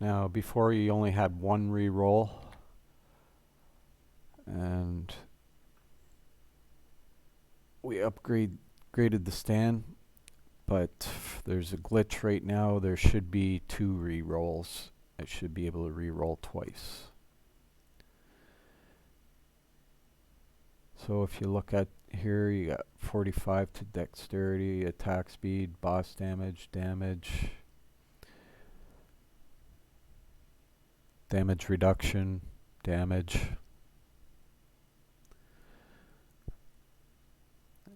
Now, before you only had one re-roll, and we graded the stand, but there's a glitch right now. There should be 2 re-rolls. It should be able to re-roll twice. So if you look at here, you got 45 to dexterity, attack speed, boss damage, damage reduction, damage.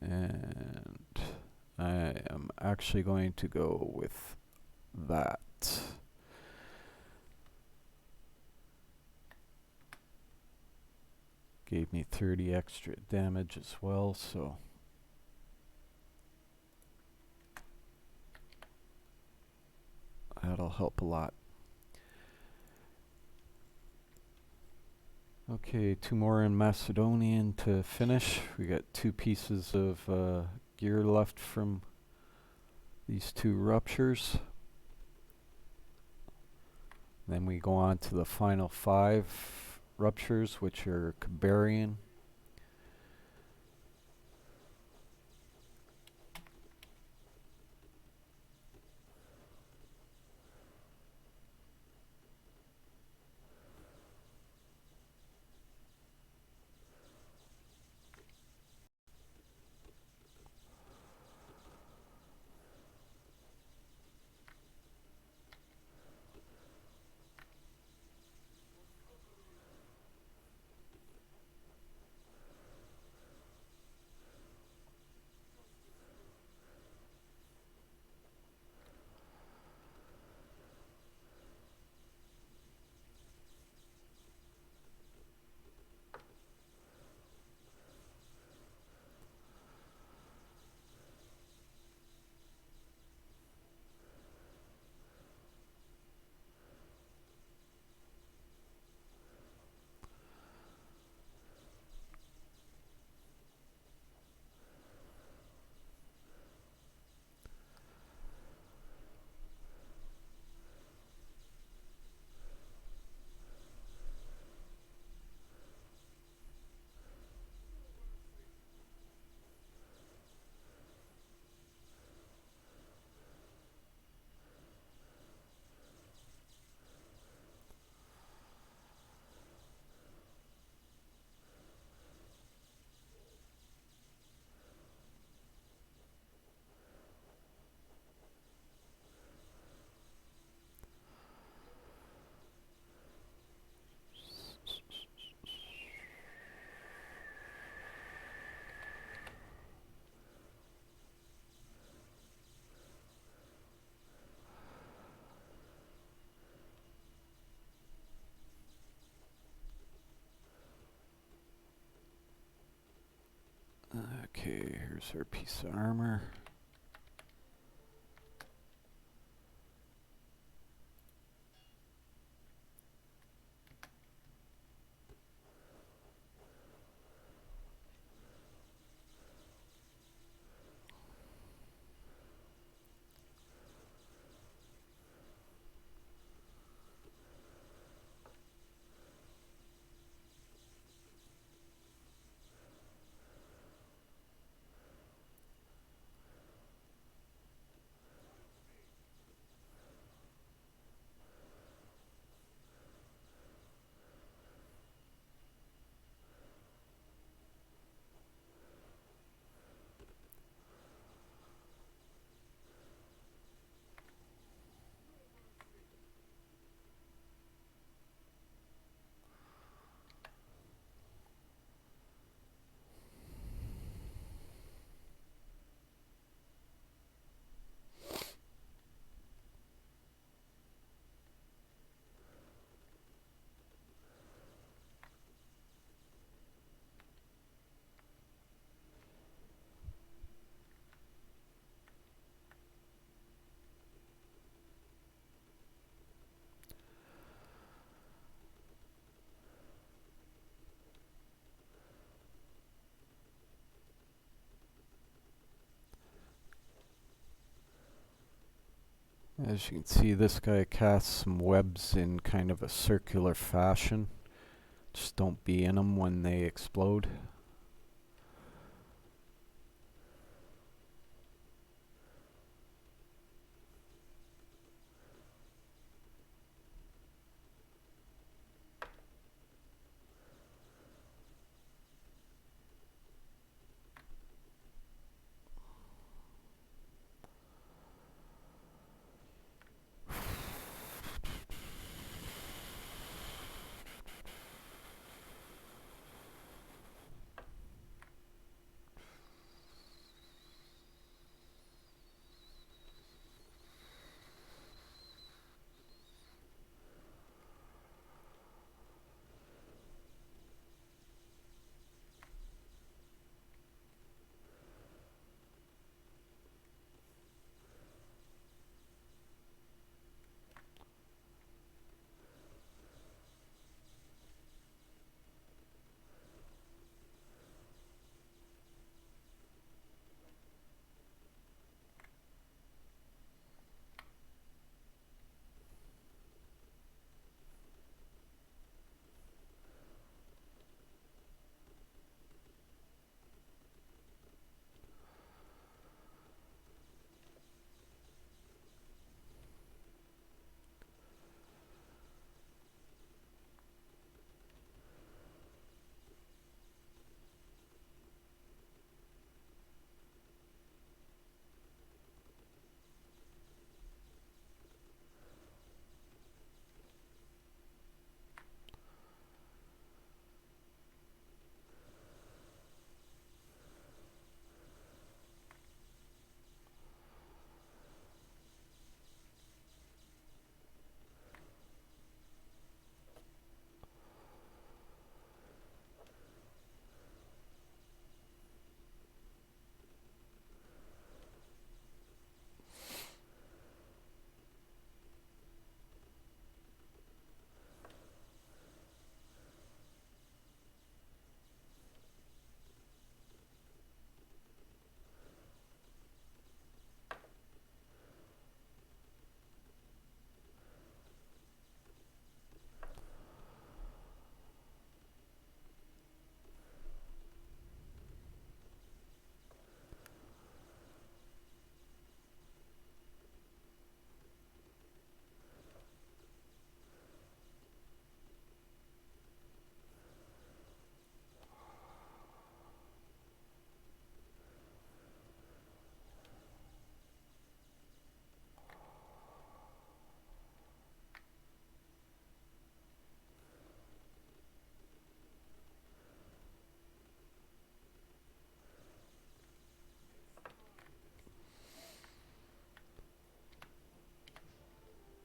And I am actually going to go with that. Gave me 30 extra damage as well, so that'll help a lot. Okay, 2 more in Macedonian to finish. We got 2 pieces of gear left from these 2 ruptures. Then we go on to the final 5 ruptures, which are Cabarian. Okay, here's our piece of armor. As you can see, this guy casts some webs in kind of a circular fashion. Just don't be in them when they explode.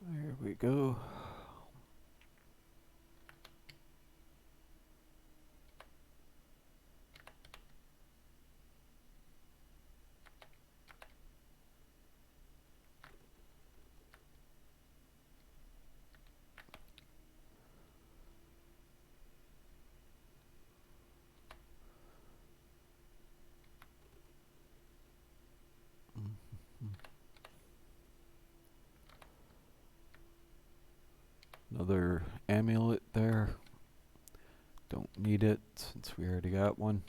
There we go. Another amulet there. Don't need it since we already got one.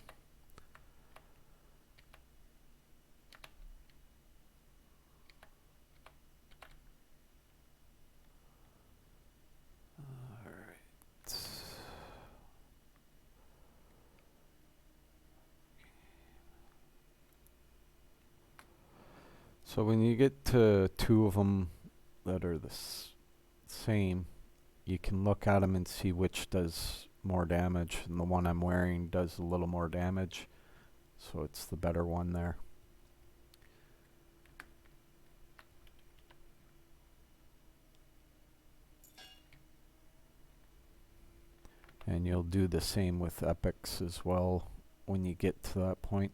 Alright. So when you get to two of them that are the same, you can look at them and see which does more damage, and the one I'm wearing does a little more damage, so it's the better one there. And you'll do the same with epics as well when you get to that point.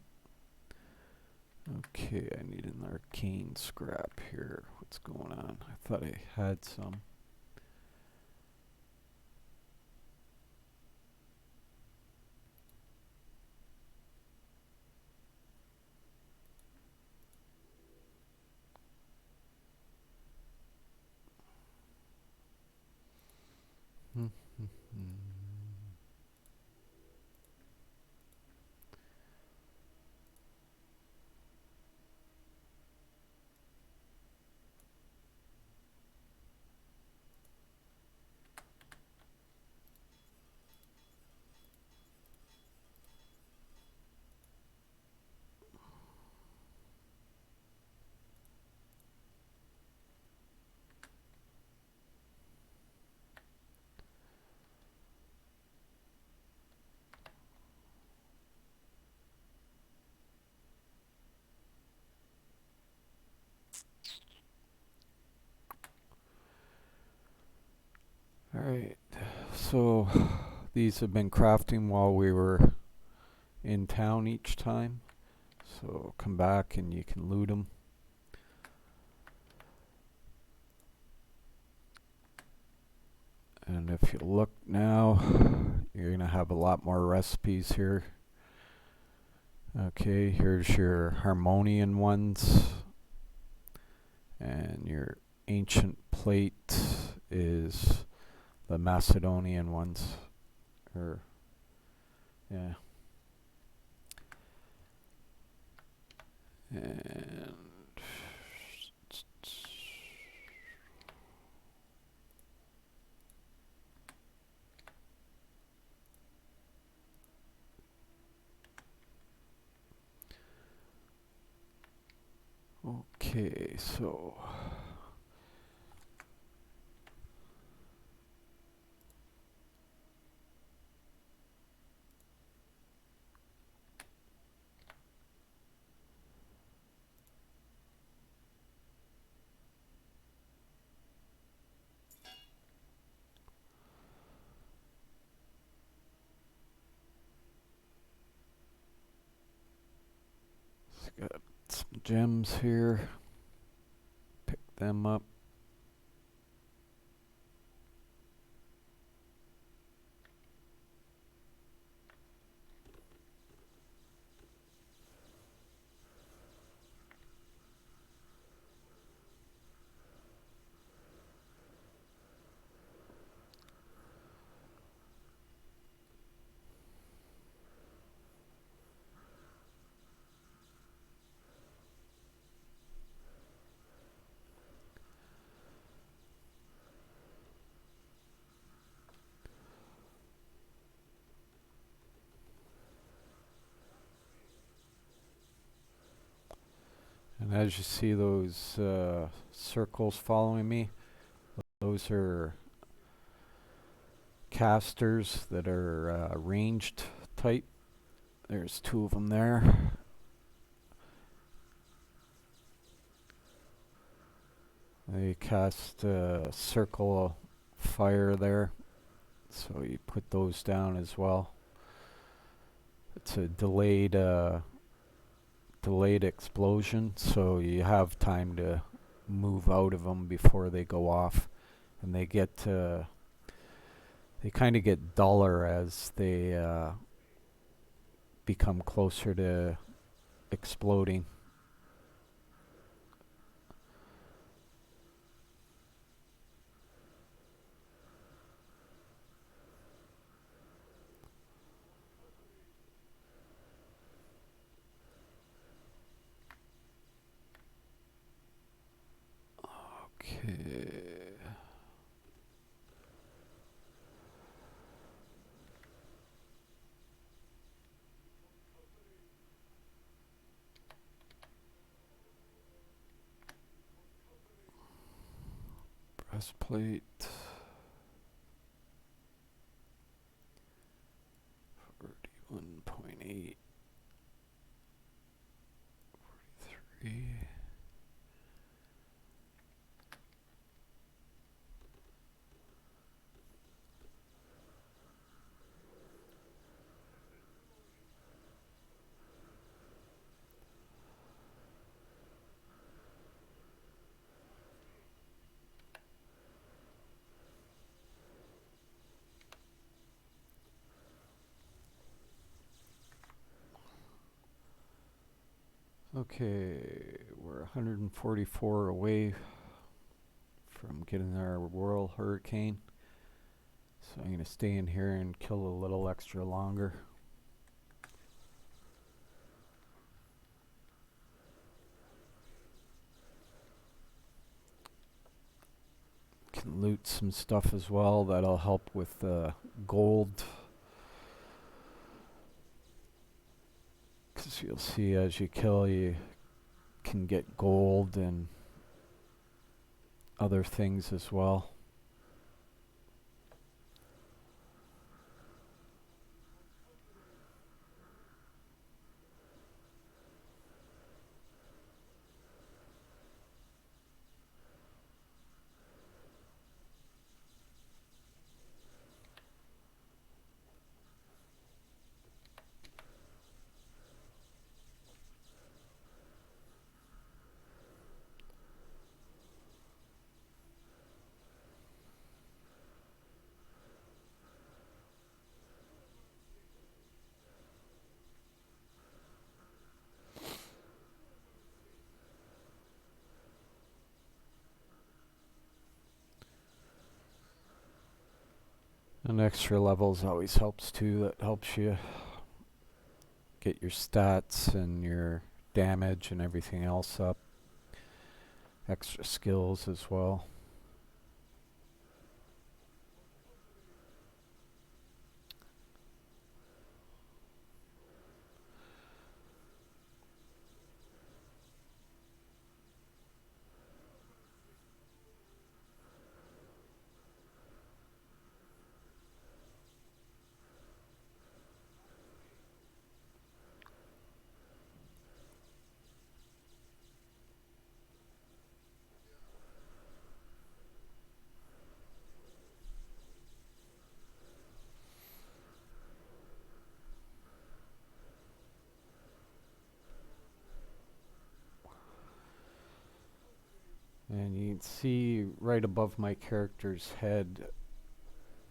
Okay, I need an arcane scrap here. What's going on? I thought I had some. Alright, so these have been crafting while we were in town each time. So come back and you can loot them. And if you look now, you're going to have a lot more recipes here. Okay, here's your Harmonian ones. And your ancient plate is the Macedonian ones. Or, yeah. And okay, so it's got some gems here. Pick them up. And as you see those circles following me, those are casters that are ranged type. There's 2 of them there. They cast a circle of fire there, so you put those down as well. It's a delayed explosion, so you have time to move out of them before they go off, and they kind of get duller as they become closer to exploding. Okay. Breastplate. 41.8. 43. Okay, we're 144 away from getting our Royal Hurricane. So I'm going to stay in here and kill a little extra longer. Can loot some stuff as well. That'll help with gold. Because you'll see as you kill, you can get gold and other things as well. And extra levels always helps too. That helps you get your stats and your damage and everything else up. Extra skills as well. And you can see right above my character's head,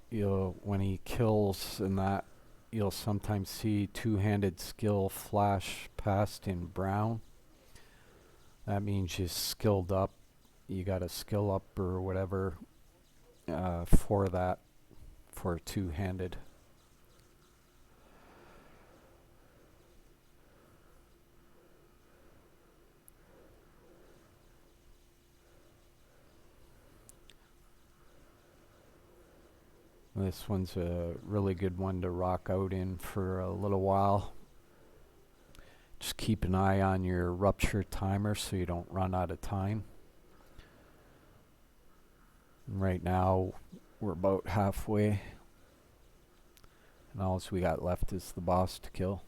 when he kills and that, you'll sometimes see two-handed skill flash past in brown. That means you're skilled up. You got a skill up or whatever for that, for two-handed. This one's a really good one to rock out in for a little while. Just keep an eye on your rupture timer so you don't run out of time. And right now we're about halfway. And all we got left is the boss to kill.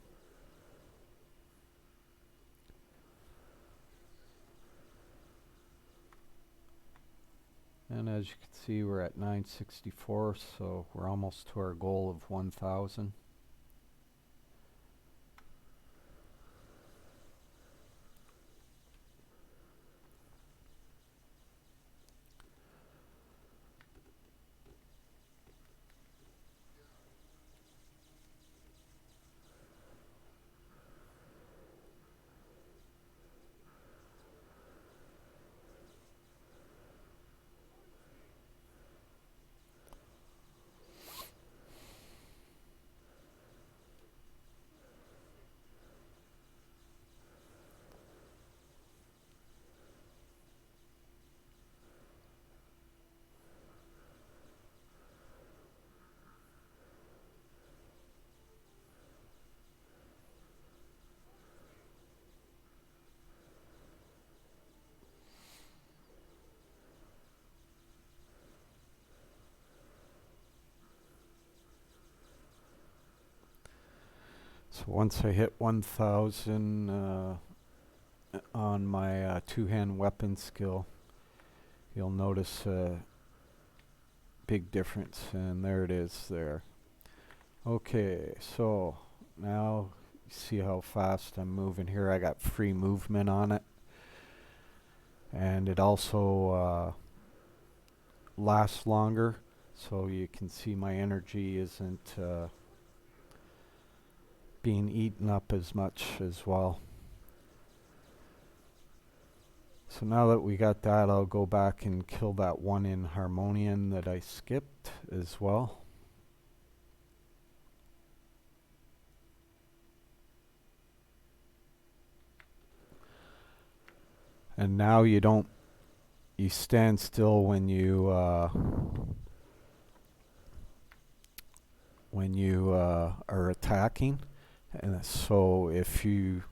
And as you can see, we're at 964, so we're almost to our goal of 1,000. So once I hit 1,000 on my two-hand weapon skill, you'll notice a big difference, and there it is there. Okay, so now you see how fast I'm moving here. I got free movement on it, and it also lasts longer, so you can see my energy isn't being eaten up as much as well. So now that we got that, I'll go back and kill that one in Harmonian that I skipped as well. And now you don't, you stand still when you are attacking. And so if you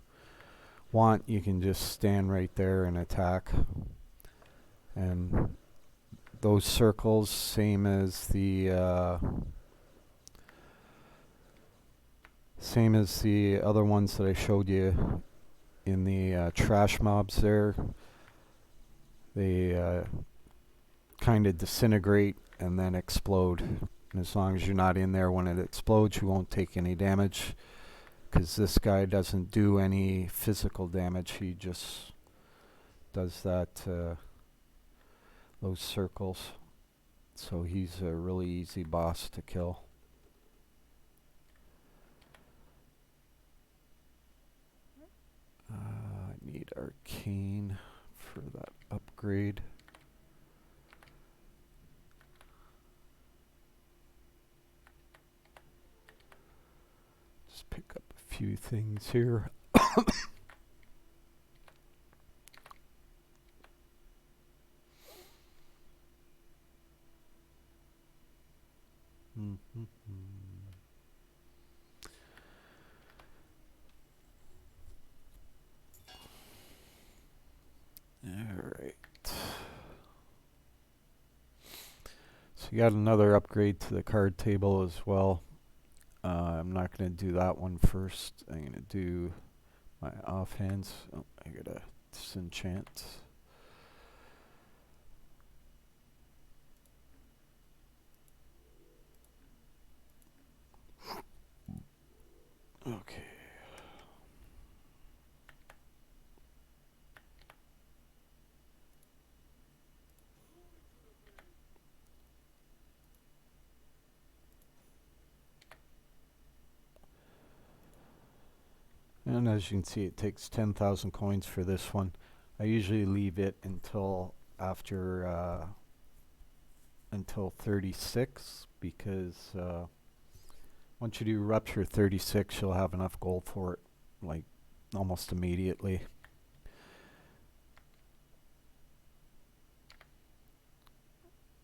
want, you can just stand right there and attack. And those circles, same as the other ones that I showed you in the trash mobs there. They kind of disintegrate and then explode. And as long as you're not in there when it explodes, you won't take any damage. Because this guy doesn't do any physical damage. He just does that, those circles. So he's a really easy boss to kill. I need arcane for that upgrade. Just pick up a few things here. Alright. So you got another upgrade to the card table as well. I'm not going to do that one first. I'm going to do my offhands. Oh, I gotta disenchant. Okay. And as you can see, it takes 10,000 coins for this one. I usually leave it until after until 36 because once you do rupture 36, you'll have enough gold for it, like almost immediately.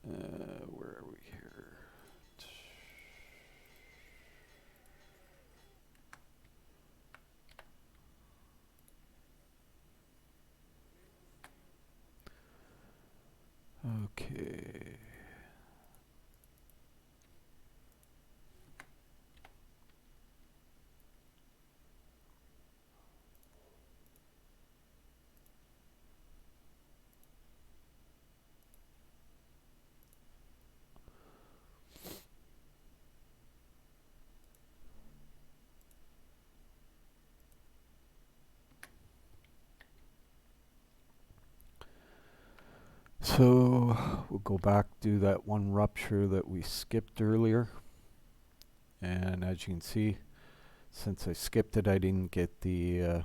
Where are we here? Okay. So we'll go back, do that one rupture that we skipped earlier. And as you can see, since I skipped it, I didn't get the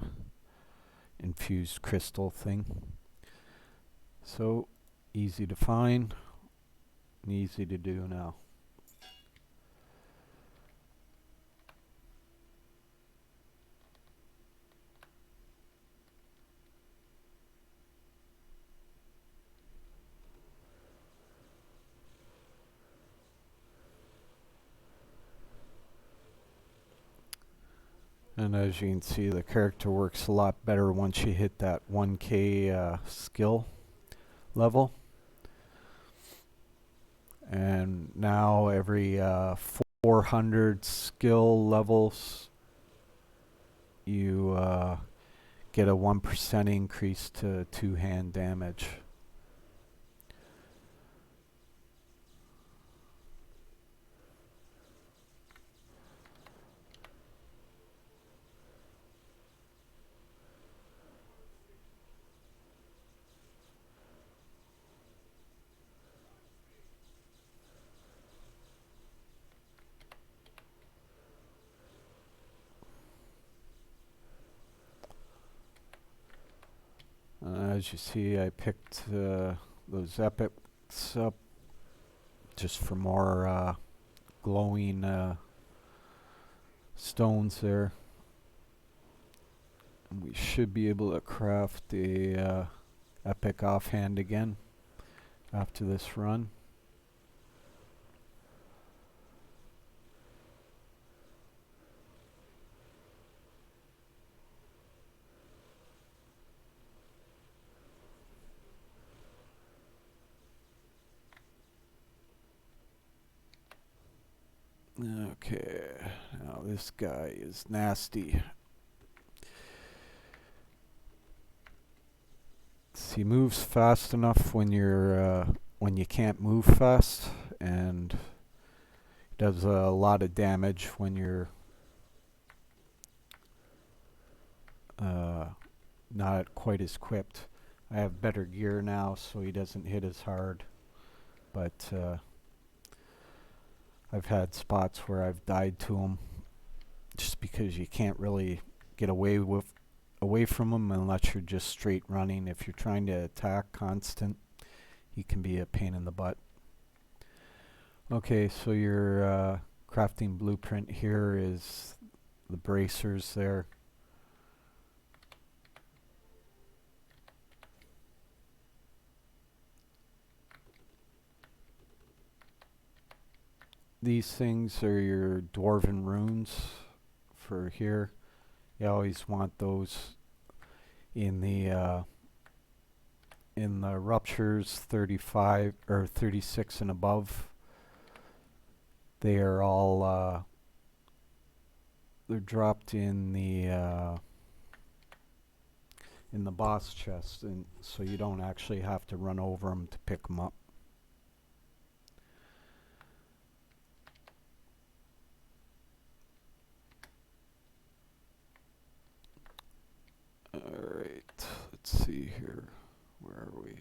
infused crystal thing. So easy to find and easy to do now. And as you can see, the character works a lot better once you hit that 1k skill level. And now every 400 skill levels, you get a 1% increase to 2-hand damage. As you see, I picked those epics up just for more glowing stones there. And we should be able to craft a epic offhand again after this run. Okay, now this guy is nasty. He moves fast enough when when you can't move fast, and does a lot of damage when you're not quite as equipped. I have better gear now, so he doesn't hit as hard, but I've had spots where I've died to him just because you can't really get away from him unless you're just straight running. If you're trying to attack constant, he can be a pain in the butt. Okay, so your crafting blueprint here is the bracers there. These things are your Dwarven runes for here. You always want those in the ruptures 35 or 36 and above. They are all they're dropped in the boss chest, and so you don't actually have to run over them to pick them up. Alright, let's see here. Where are we?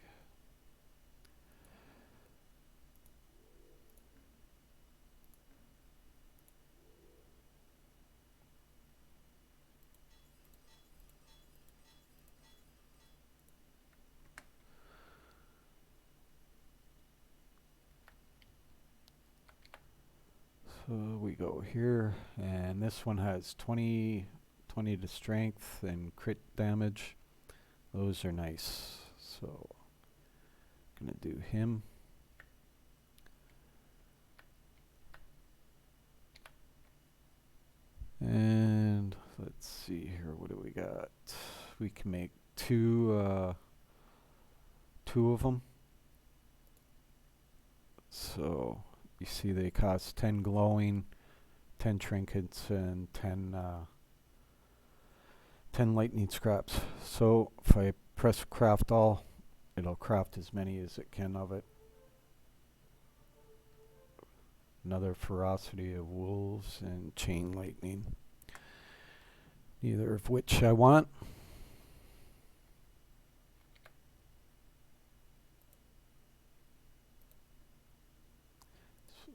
So we go here, and this one has 20 to strength and crit damage. Those are nice. So gonna do him. And let's see here, what do we got? We can make two of them. So you see they cost 10 glowing, 10 trinkets, and 10 lightning scraps. So if I press craft all, it'll craft as many as it can of it. Another ferocity of wolves and chain lightning. Neither of which I want. So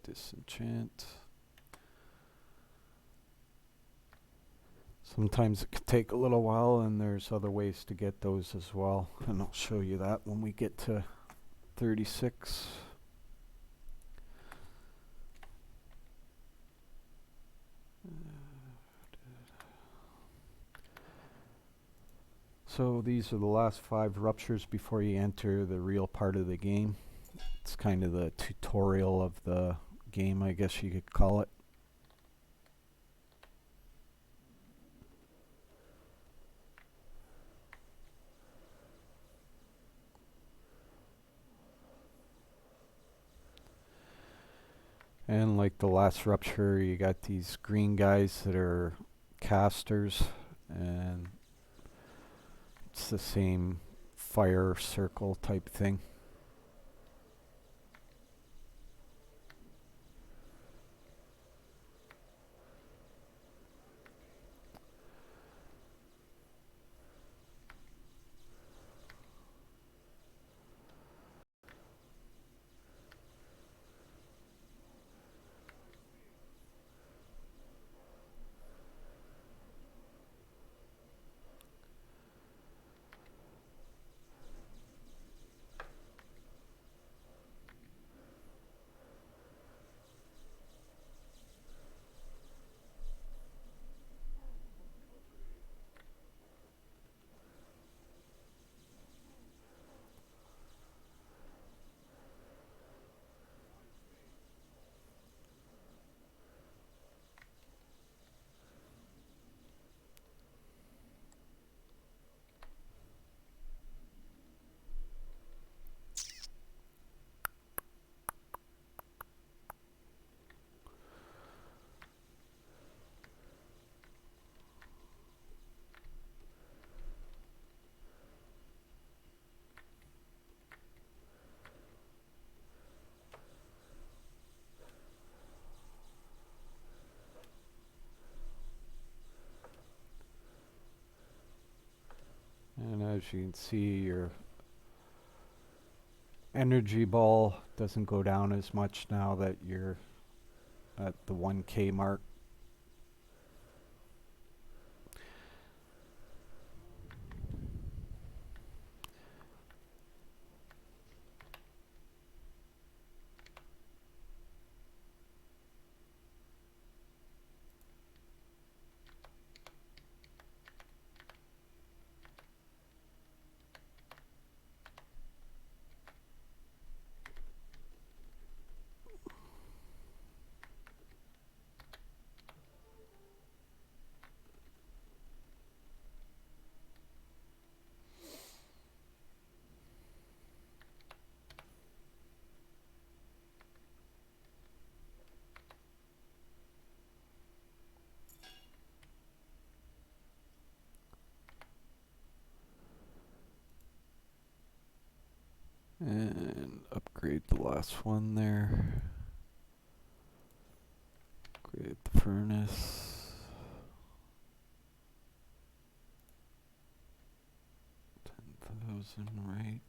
disenchant. Sometimes it could take a little while, and there's other ways to get those as well, and I'll show you that when we get to 36. So these are the last 5 ruptures before you enter the real part of the game. It's kind of the tutorial of the game, I guess you could call it. And like the last rupture, you got these green guys that are casters, and it's the same fire circle type thing. as you can see, your energy ball doesn't go down as much now that you're at the 1K mark. And upgrade the last one there. Upgrade the furnace. 10,000, right.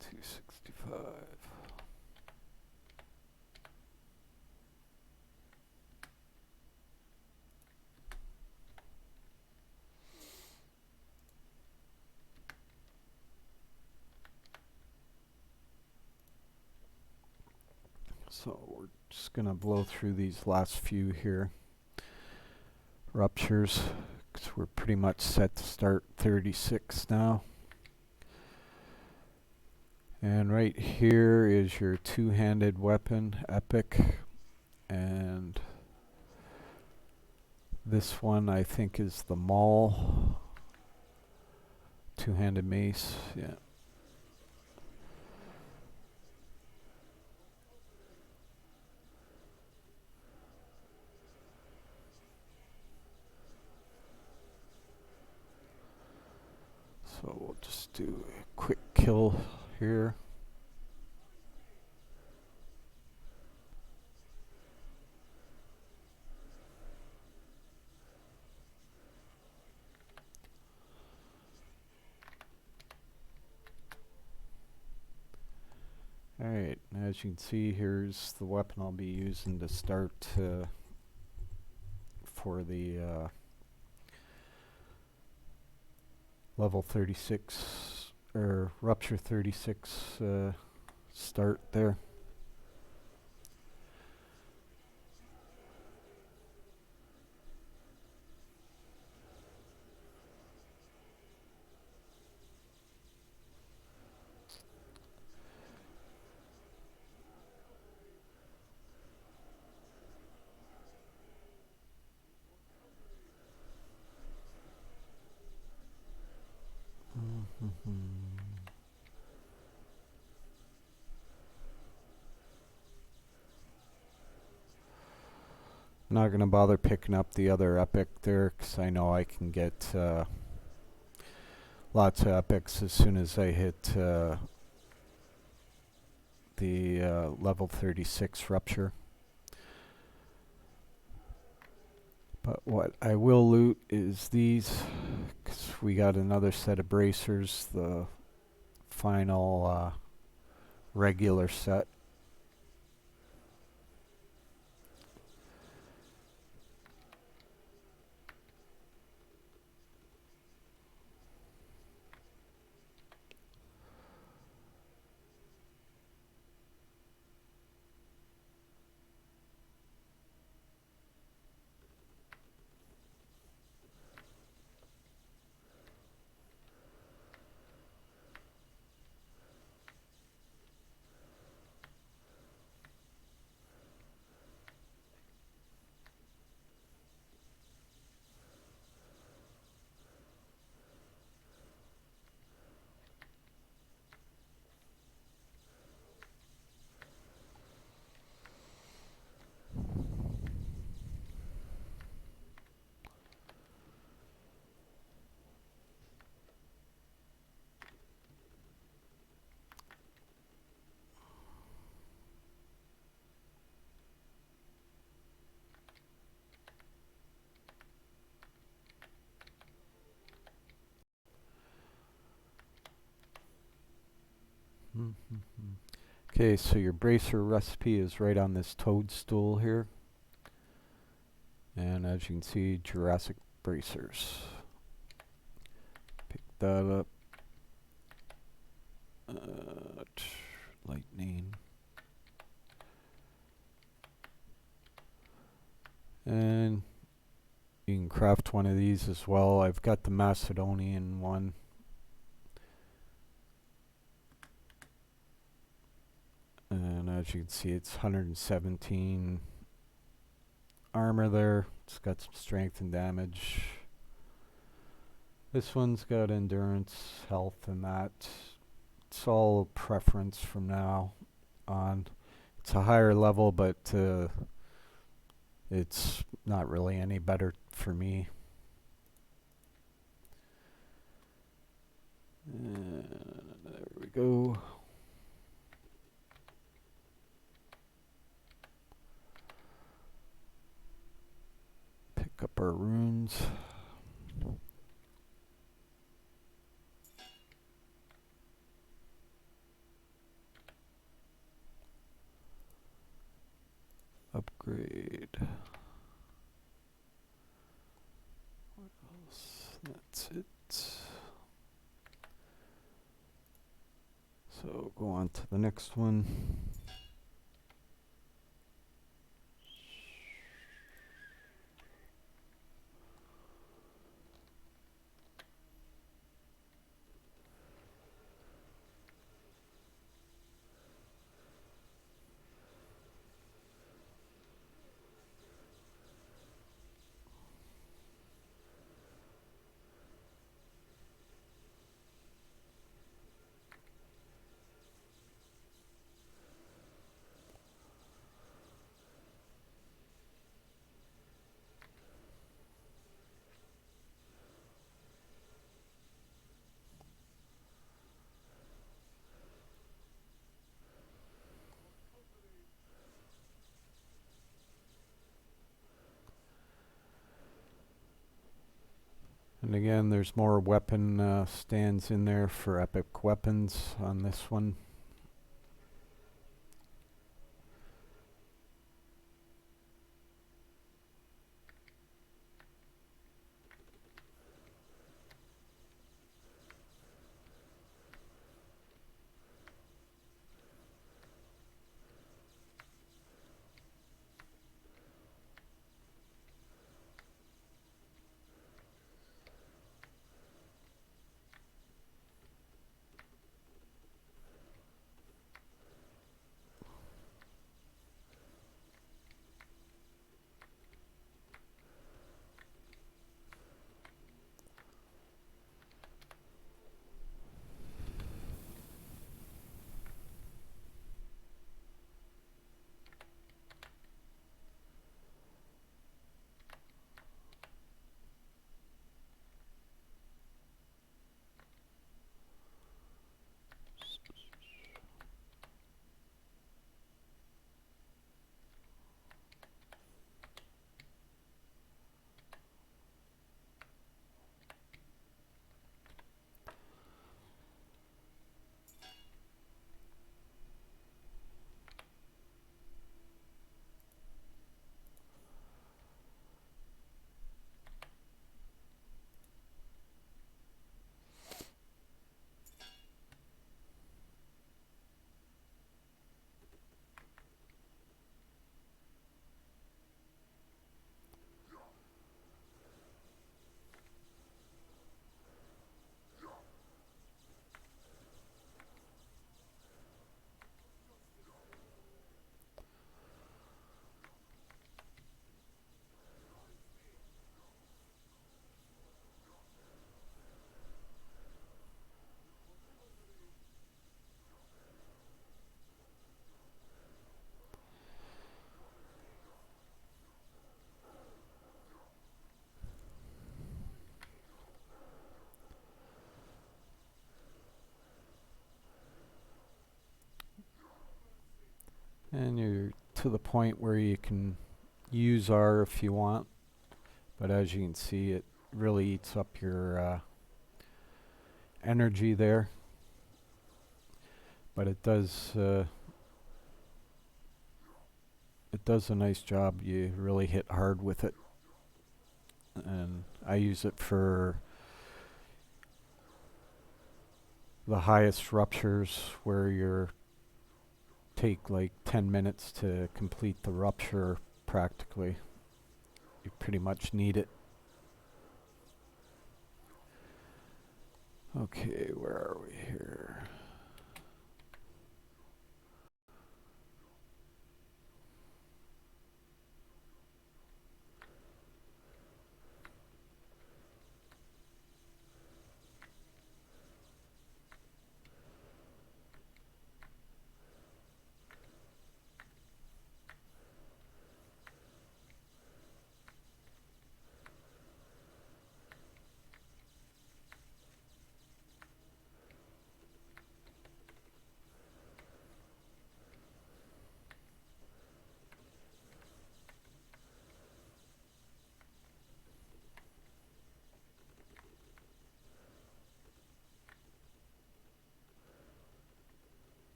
265. So we're just gonna blow through these last few here. Ruptures, because we're pretty much set to start 36 now. And right here is your two-handed weapon, epic. And this one I think is the maul. Two-handed mace, yeah. So we'll just do a quick kill here. Alright, as you can see, here's the weapon I'll be using to start for the level 36 or rupture 36 start there. Not gonna bother picking up the other epic there, because I know I can get lots of epics as soon as I hit the level 36 rupture. But what I will loot is these, because we got another set of bracers, the final regular set. Okay, so your bracer recipe is right on this toadstool here. And as you can see, Jurassic bracers. Pick that up. Lightning. And you can craft one of these as well. I've got the Macedonian one. And as you can see, it's 117 armor there. It's got some strength and damage. This one's got endurance, health, and that. It's all preference from now on. It's a higher level, but it's not really any better for me. There we go. Pick up our runes. Upgrade. What else? That's it. So go on to the next one. And again, there's more weapon stands in there for epic weapons on this one. And you're to the point where you can use R if you want, but as you can see, it really eats up your energy there. But it does it does a nice job. You really hit hard with it. And I use it for the highest ruptures where you're take like 10 minutes to complete the rupture practically. You pretty much need it. Okay, where are we here?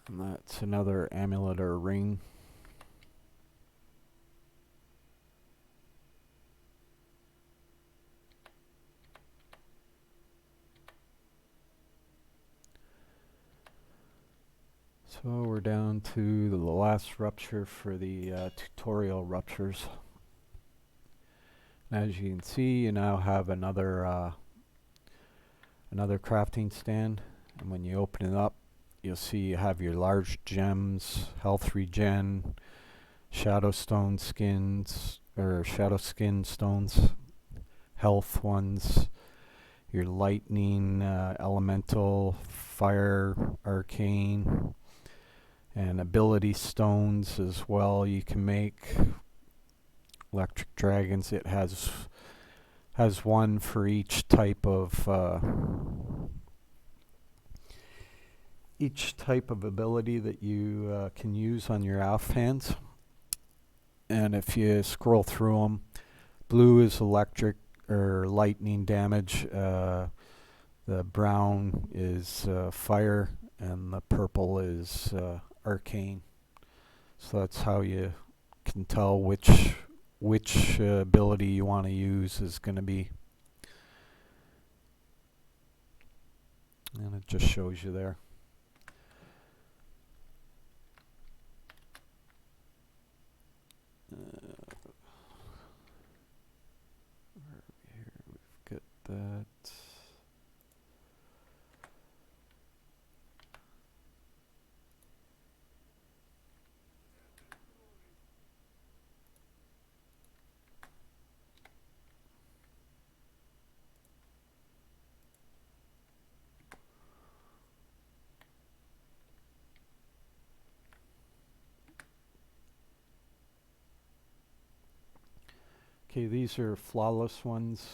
And that's another amulet or ring. So we're down to the last rupture for the tutorial ruptures. And as you can see, you now have another crafting stand. And when you open it up, you'll see you have your large gems, health regen, shadow stone skins, or shadow skin stones, health ones, your lightning, elemental, fire, arcane, and ability stones as well. You can make electric dragons. It has one for each type of ability that you can use on your elf hands. And if you scroll through them, blue is electric or lightning damage. The brown is fire, and the purple is arcane. So that's how you can tell which ability you want to use is going to be. And it just shows you there. Here we've got that. Okay, these are flawless ones.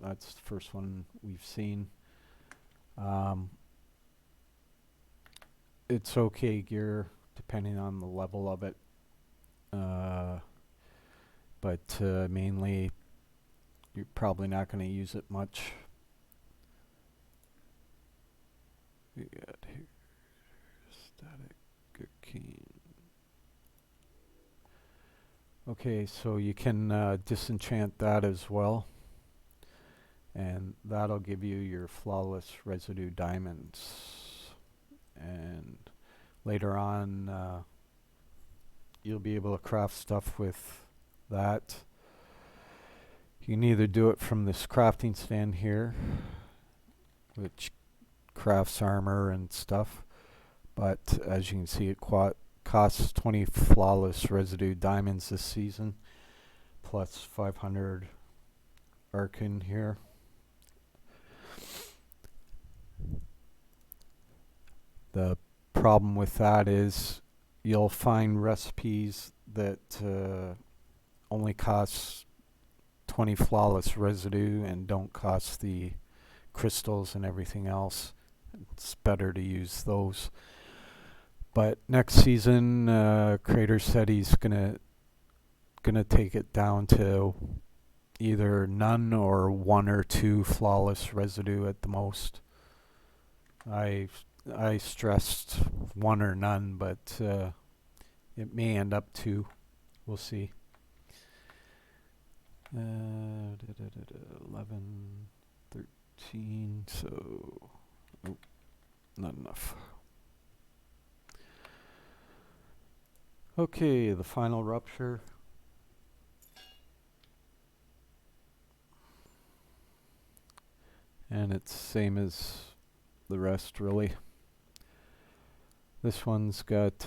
That's the first one we've seen. It's okay gear depending on the level of it. But mainly you're probably not going to use it much. We got here static arcane. Okay, so you can disenchant that as well, and that'll give you your flawless residue diamonds. And later on, you'll be able to craft stuff with that. You can either do it from this crafting stand here, which crafts armor and stuff, but as you can see, it costs 20 flawless residue diamonds this season, plus 500 arcane here. The problem with that is you'll find recipes that only cost 20 flawless residue and don't cost the crystals and everything else. it's better to use those. But next season, Crater said he's gonna take it down to either none or 1 or 2 flawless residue at the most. I I stressed 1 or none, but it may end up 2. We'll see. 11, 13, so nope, not enough. Okay, the final rupture. And it's same as the rest, really. This one's got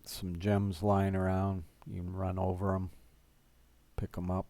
some gems lying around. You can run over them, pick them up.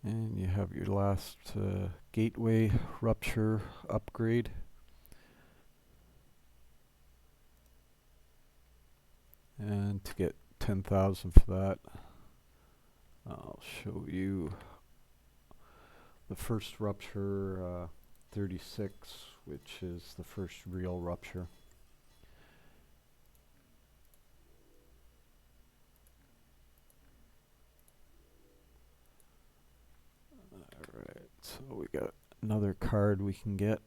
And you have your last gateway rupture upgrade. And to get 10,000 for that, I'll show you the first rupture, 36, which is the first real rupture. So we got another card we can get.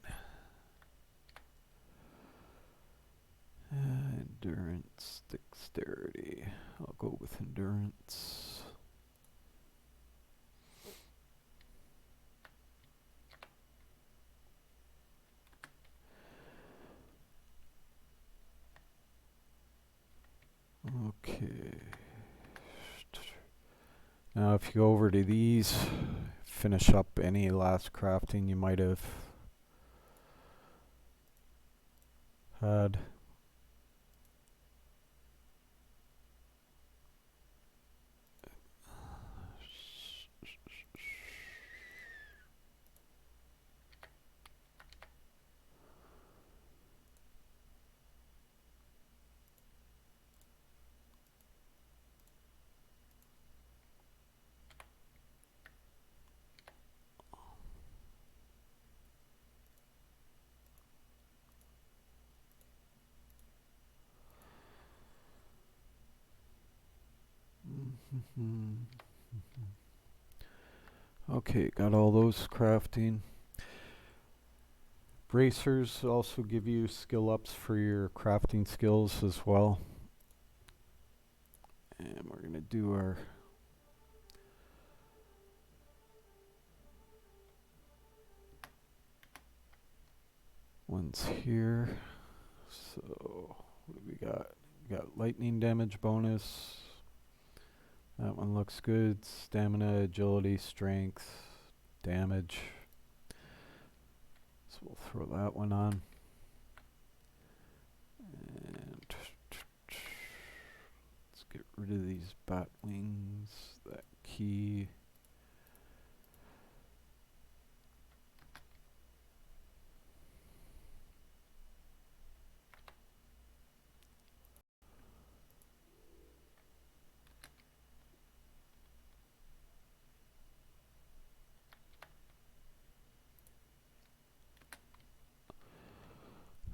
Endurance, dexterity. I'll go with endurance. Okay. Now if you go over to these, finish up any last crafting you might have had. Okay, got all those crafting. Bracers also give you skill ups for your crafting skills as well. And we're going to do our ones here. So, what do we got? We got lightning damage bonus. That one looks good. Stamina, agility, strength, damage. So we'll throw that one on. And let's get rid of these bat wings. That key.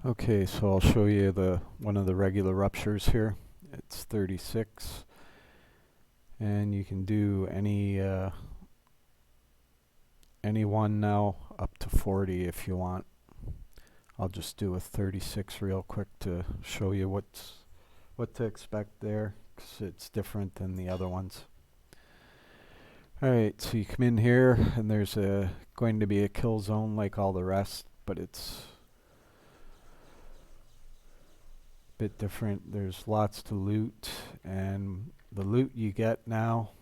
Okay, so I'll show you the one of the regular ruptures here. It's 36, and you can do any one now up to 40 if you want. I'll just do a 36 real quick to show you what to expect there, 'cause it's different than the other ones. Alright, so you come in here and there's going to be a kill zone like all the rest, but it's a bit different. There's lots to loot, and the loot you get now,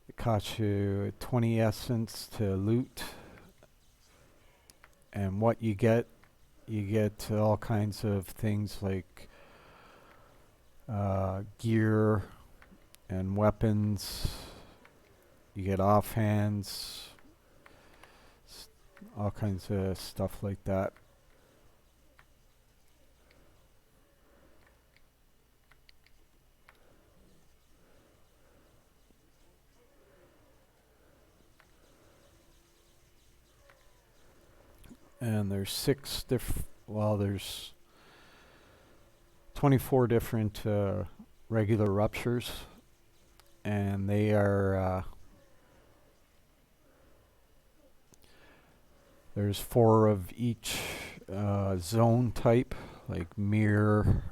it costs you 20 essence to loot, and what you get all kinds of things like gear and weapons. You get offhands, all kinds of stuff like that. And there's there's 24 different regular ruptures, and they are there's 4 of each zone type, like mirror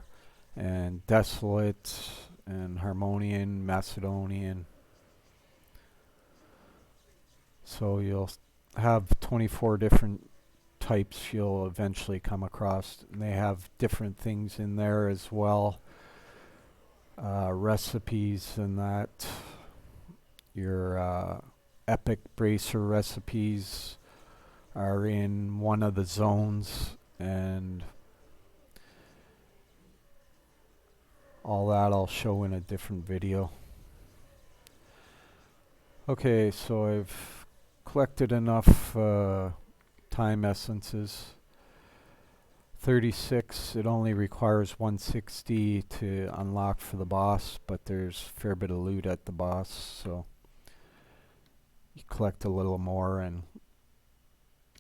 and desolate and harmonian, Macedonian. So you'll have 24 different types you'll eventually come across, and they have different things in there as well, recipes and that. Your epic bracer recipes are in one of the zones, and all that I'll show in a different video. Okay, so I've collected enough time essences. 36, it only requires 160 to unlock for the boss, but there's a fair bit of loot at the boss, so you collect a little more and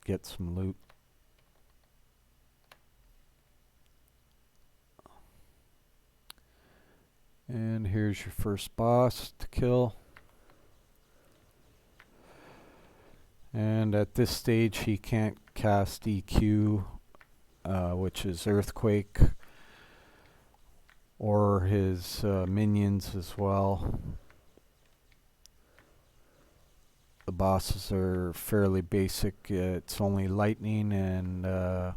get some loot. And here's your first boss to kill. And at this stage he can't cast EQ, which is Earthquake, or his minions as well. The bosses are fairly basic. It's only lightning and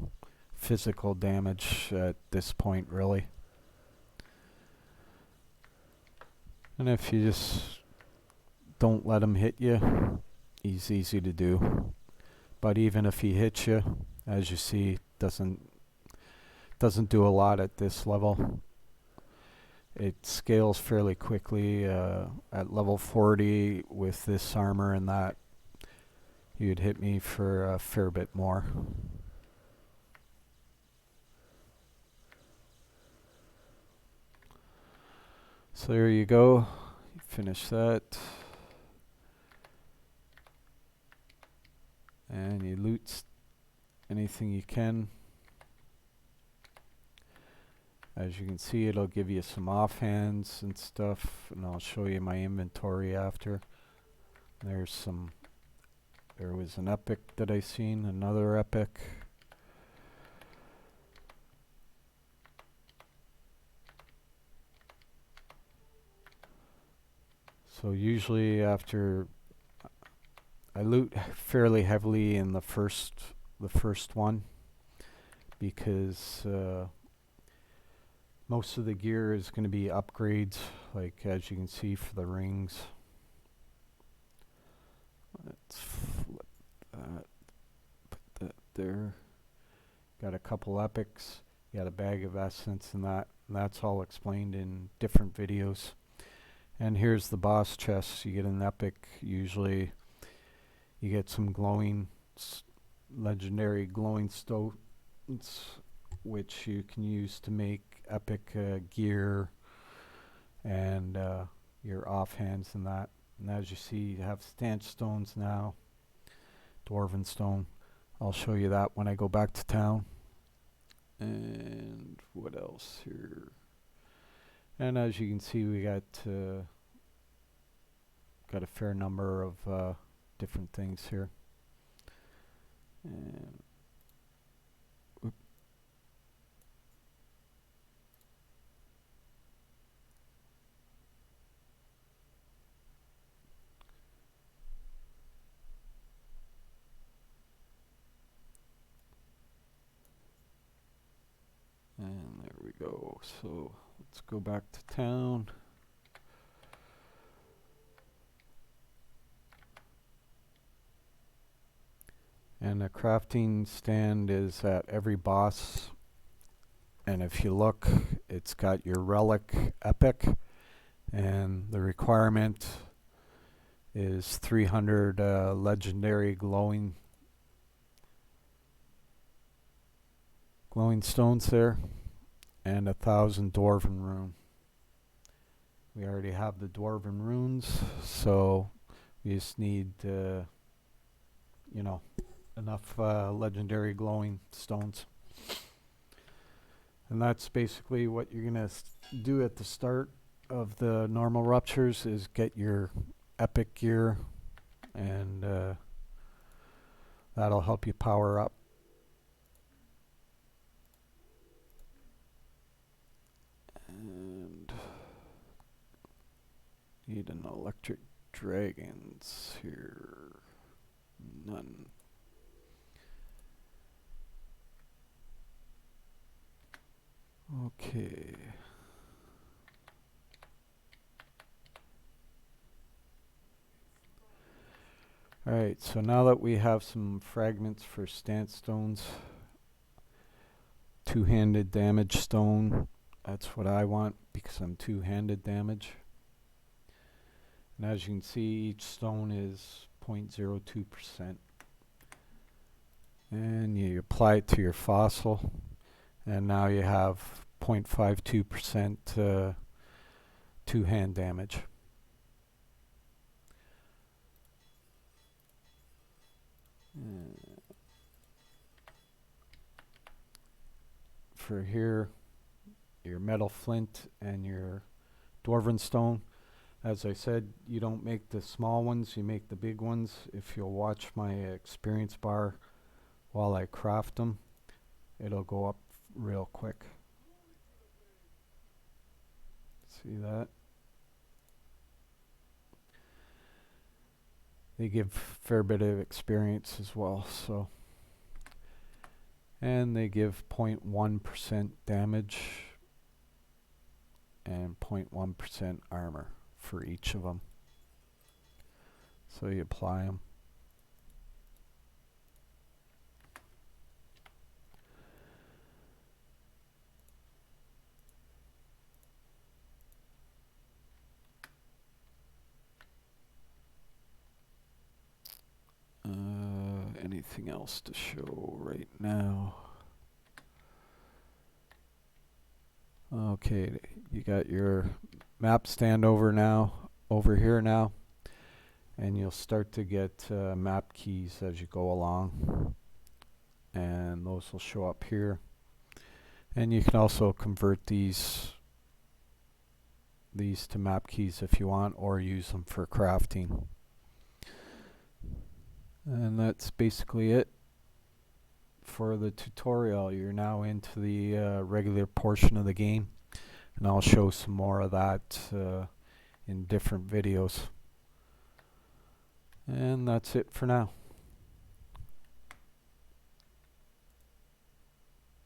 physical damage at this point, really. And if you just don't let him hit you, he's easy to do. But even if he hits you, as you see, doesn't do a lot at this level. It scales fairly quickly. At level 40 with this armor and that, you'd hit me for a fair bit more. So there you go. You finish that. And you loot anything you can. As you can see, it'll give you some offhands and stuff, and I'll show you my inventory after. There was an epic that I seen, another epic. So usually after I loot fairly heavily in the first one, because most of the gear is going to be upgrades, like as you can see for the rings. Let's flip that, put that there. Got a couple epics, got a bag of essence and that's all explained in different videos. And here's the boss chest. You get an epic, usually you get some legendary glowing stones, which you can use to make epic gear and your offhands and that. And as you see, you have stanch stones now, Dwarven stone. I'll show you that when I go back to town. And what else here? And as you can see, we got a fair number of different things here. And there we go. So let's go back to town. And the crafting stand is at every boss. And if you look, it's got your relic epic. And the requirement is 300 legendary glowing stones there, and 1,000 Dwarven rune. We already have the Dwarven runes, so we just need, enough legendary glowing stones. And that's basically what you're gonna do at the start of the normal ruptures, is get your epic gear, and that'll help you power up. And need an electric dragons here. None. Okay. Alright, so now that we have some fragments for stance stones, two-handed damage stone, that's what I want because I'm two-handed damage. And as you can see, each stone is 0.02%. And you apply it to your fossil, and now you have 0.52% two-hand damage. For here, your metal flint and your Dwarven stone, As I said, you don't make the small ones, you make the big ones. If you'll watch my experience bar while I craft them, it'll go up real quick. See that? They give fair bit of experience as well, so. And they give 0.1% damage and 0.1% armor for each of them. So you apply them. Anything else to show right now? Okay, you got your map stand over here now, and you'll start to get map keys as you go along, and those will show up here. And you can also convert these to map keys if you want, or use them for crafting. And that's basically it for the tutorial. You're now into the regular portion of the game, and I'll show some more of that in different videos. And that's it for now.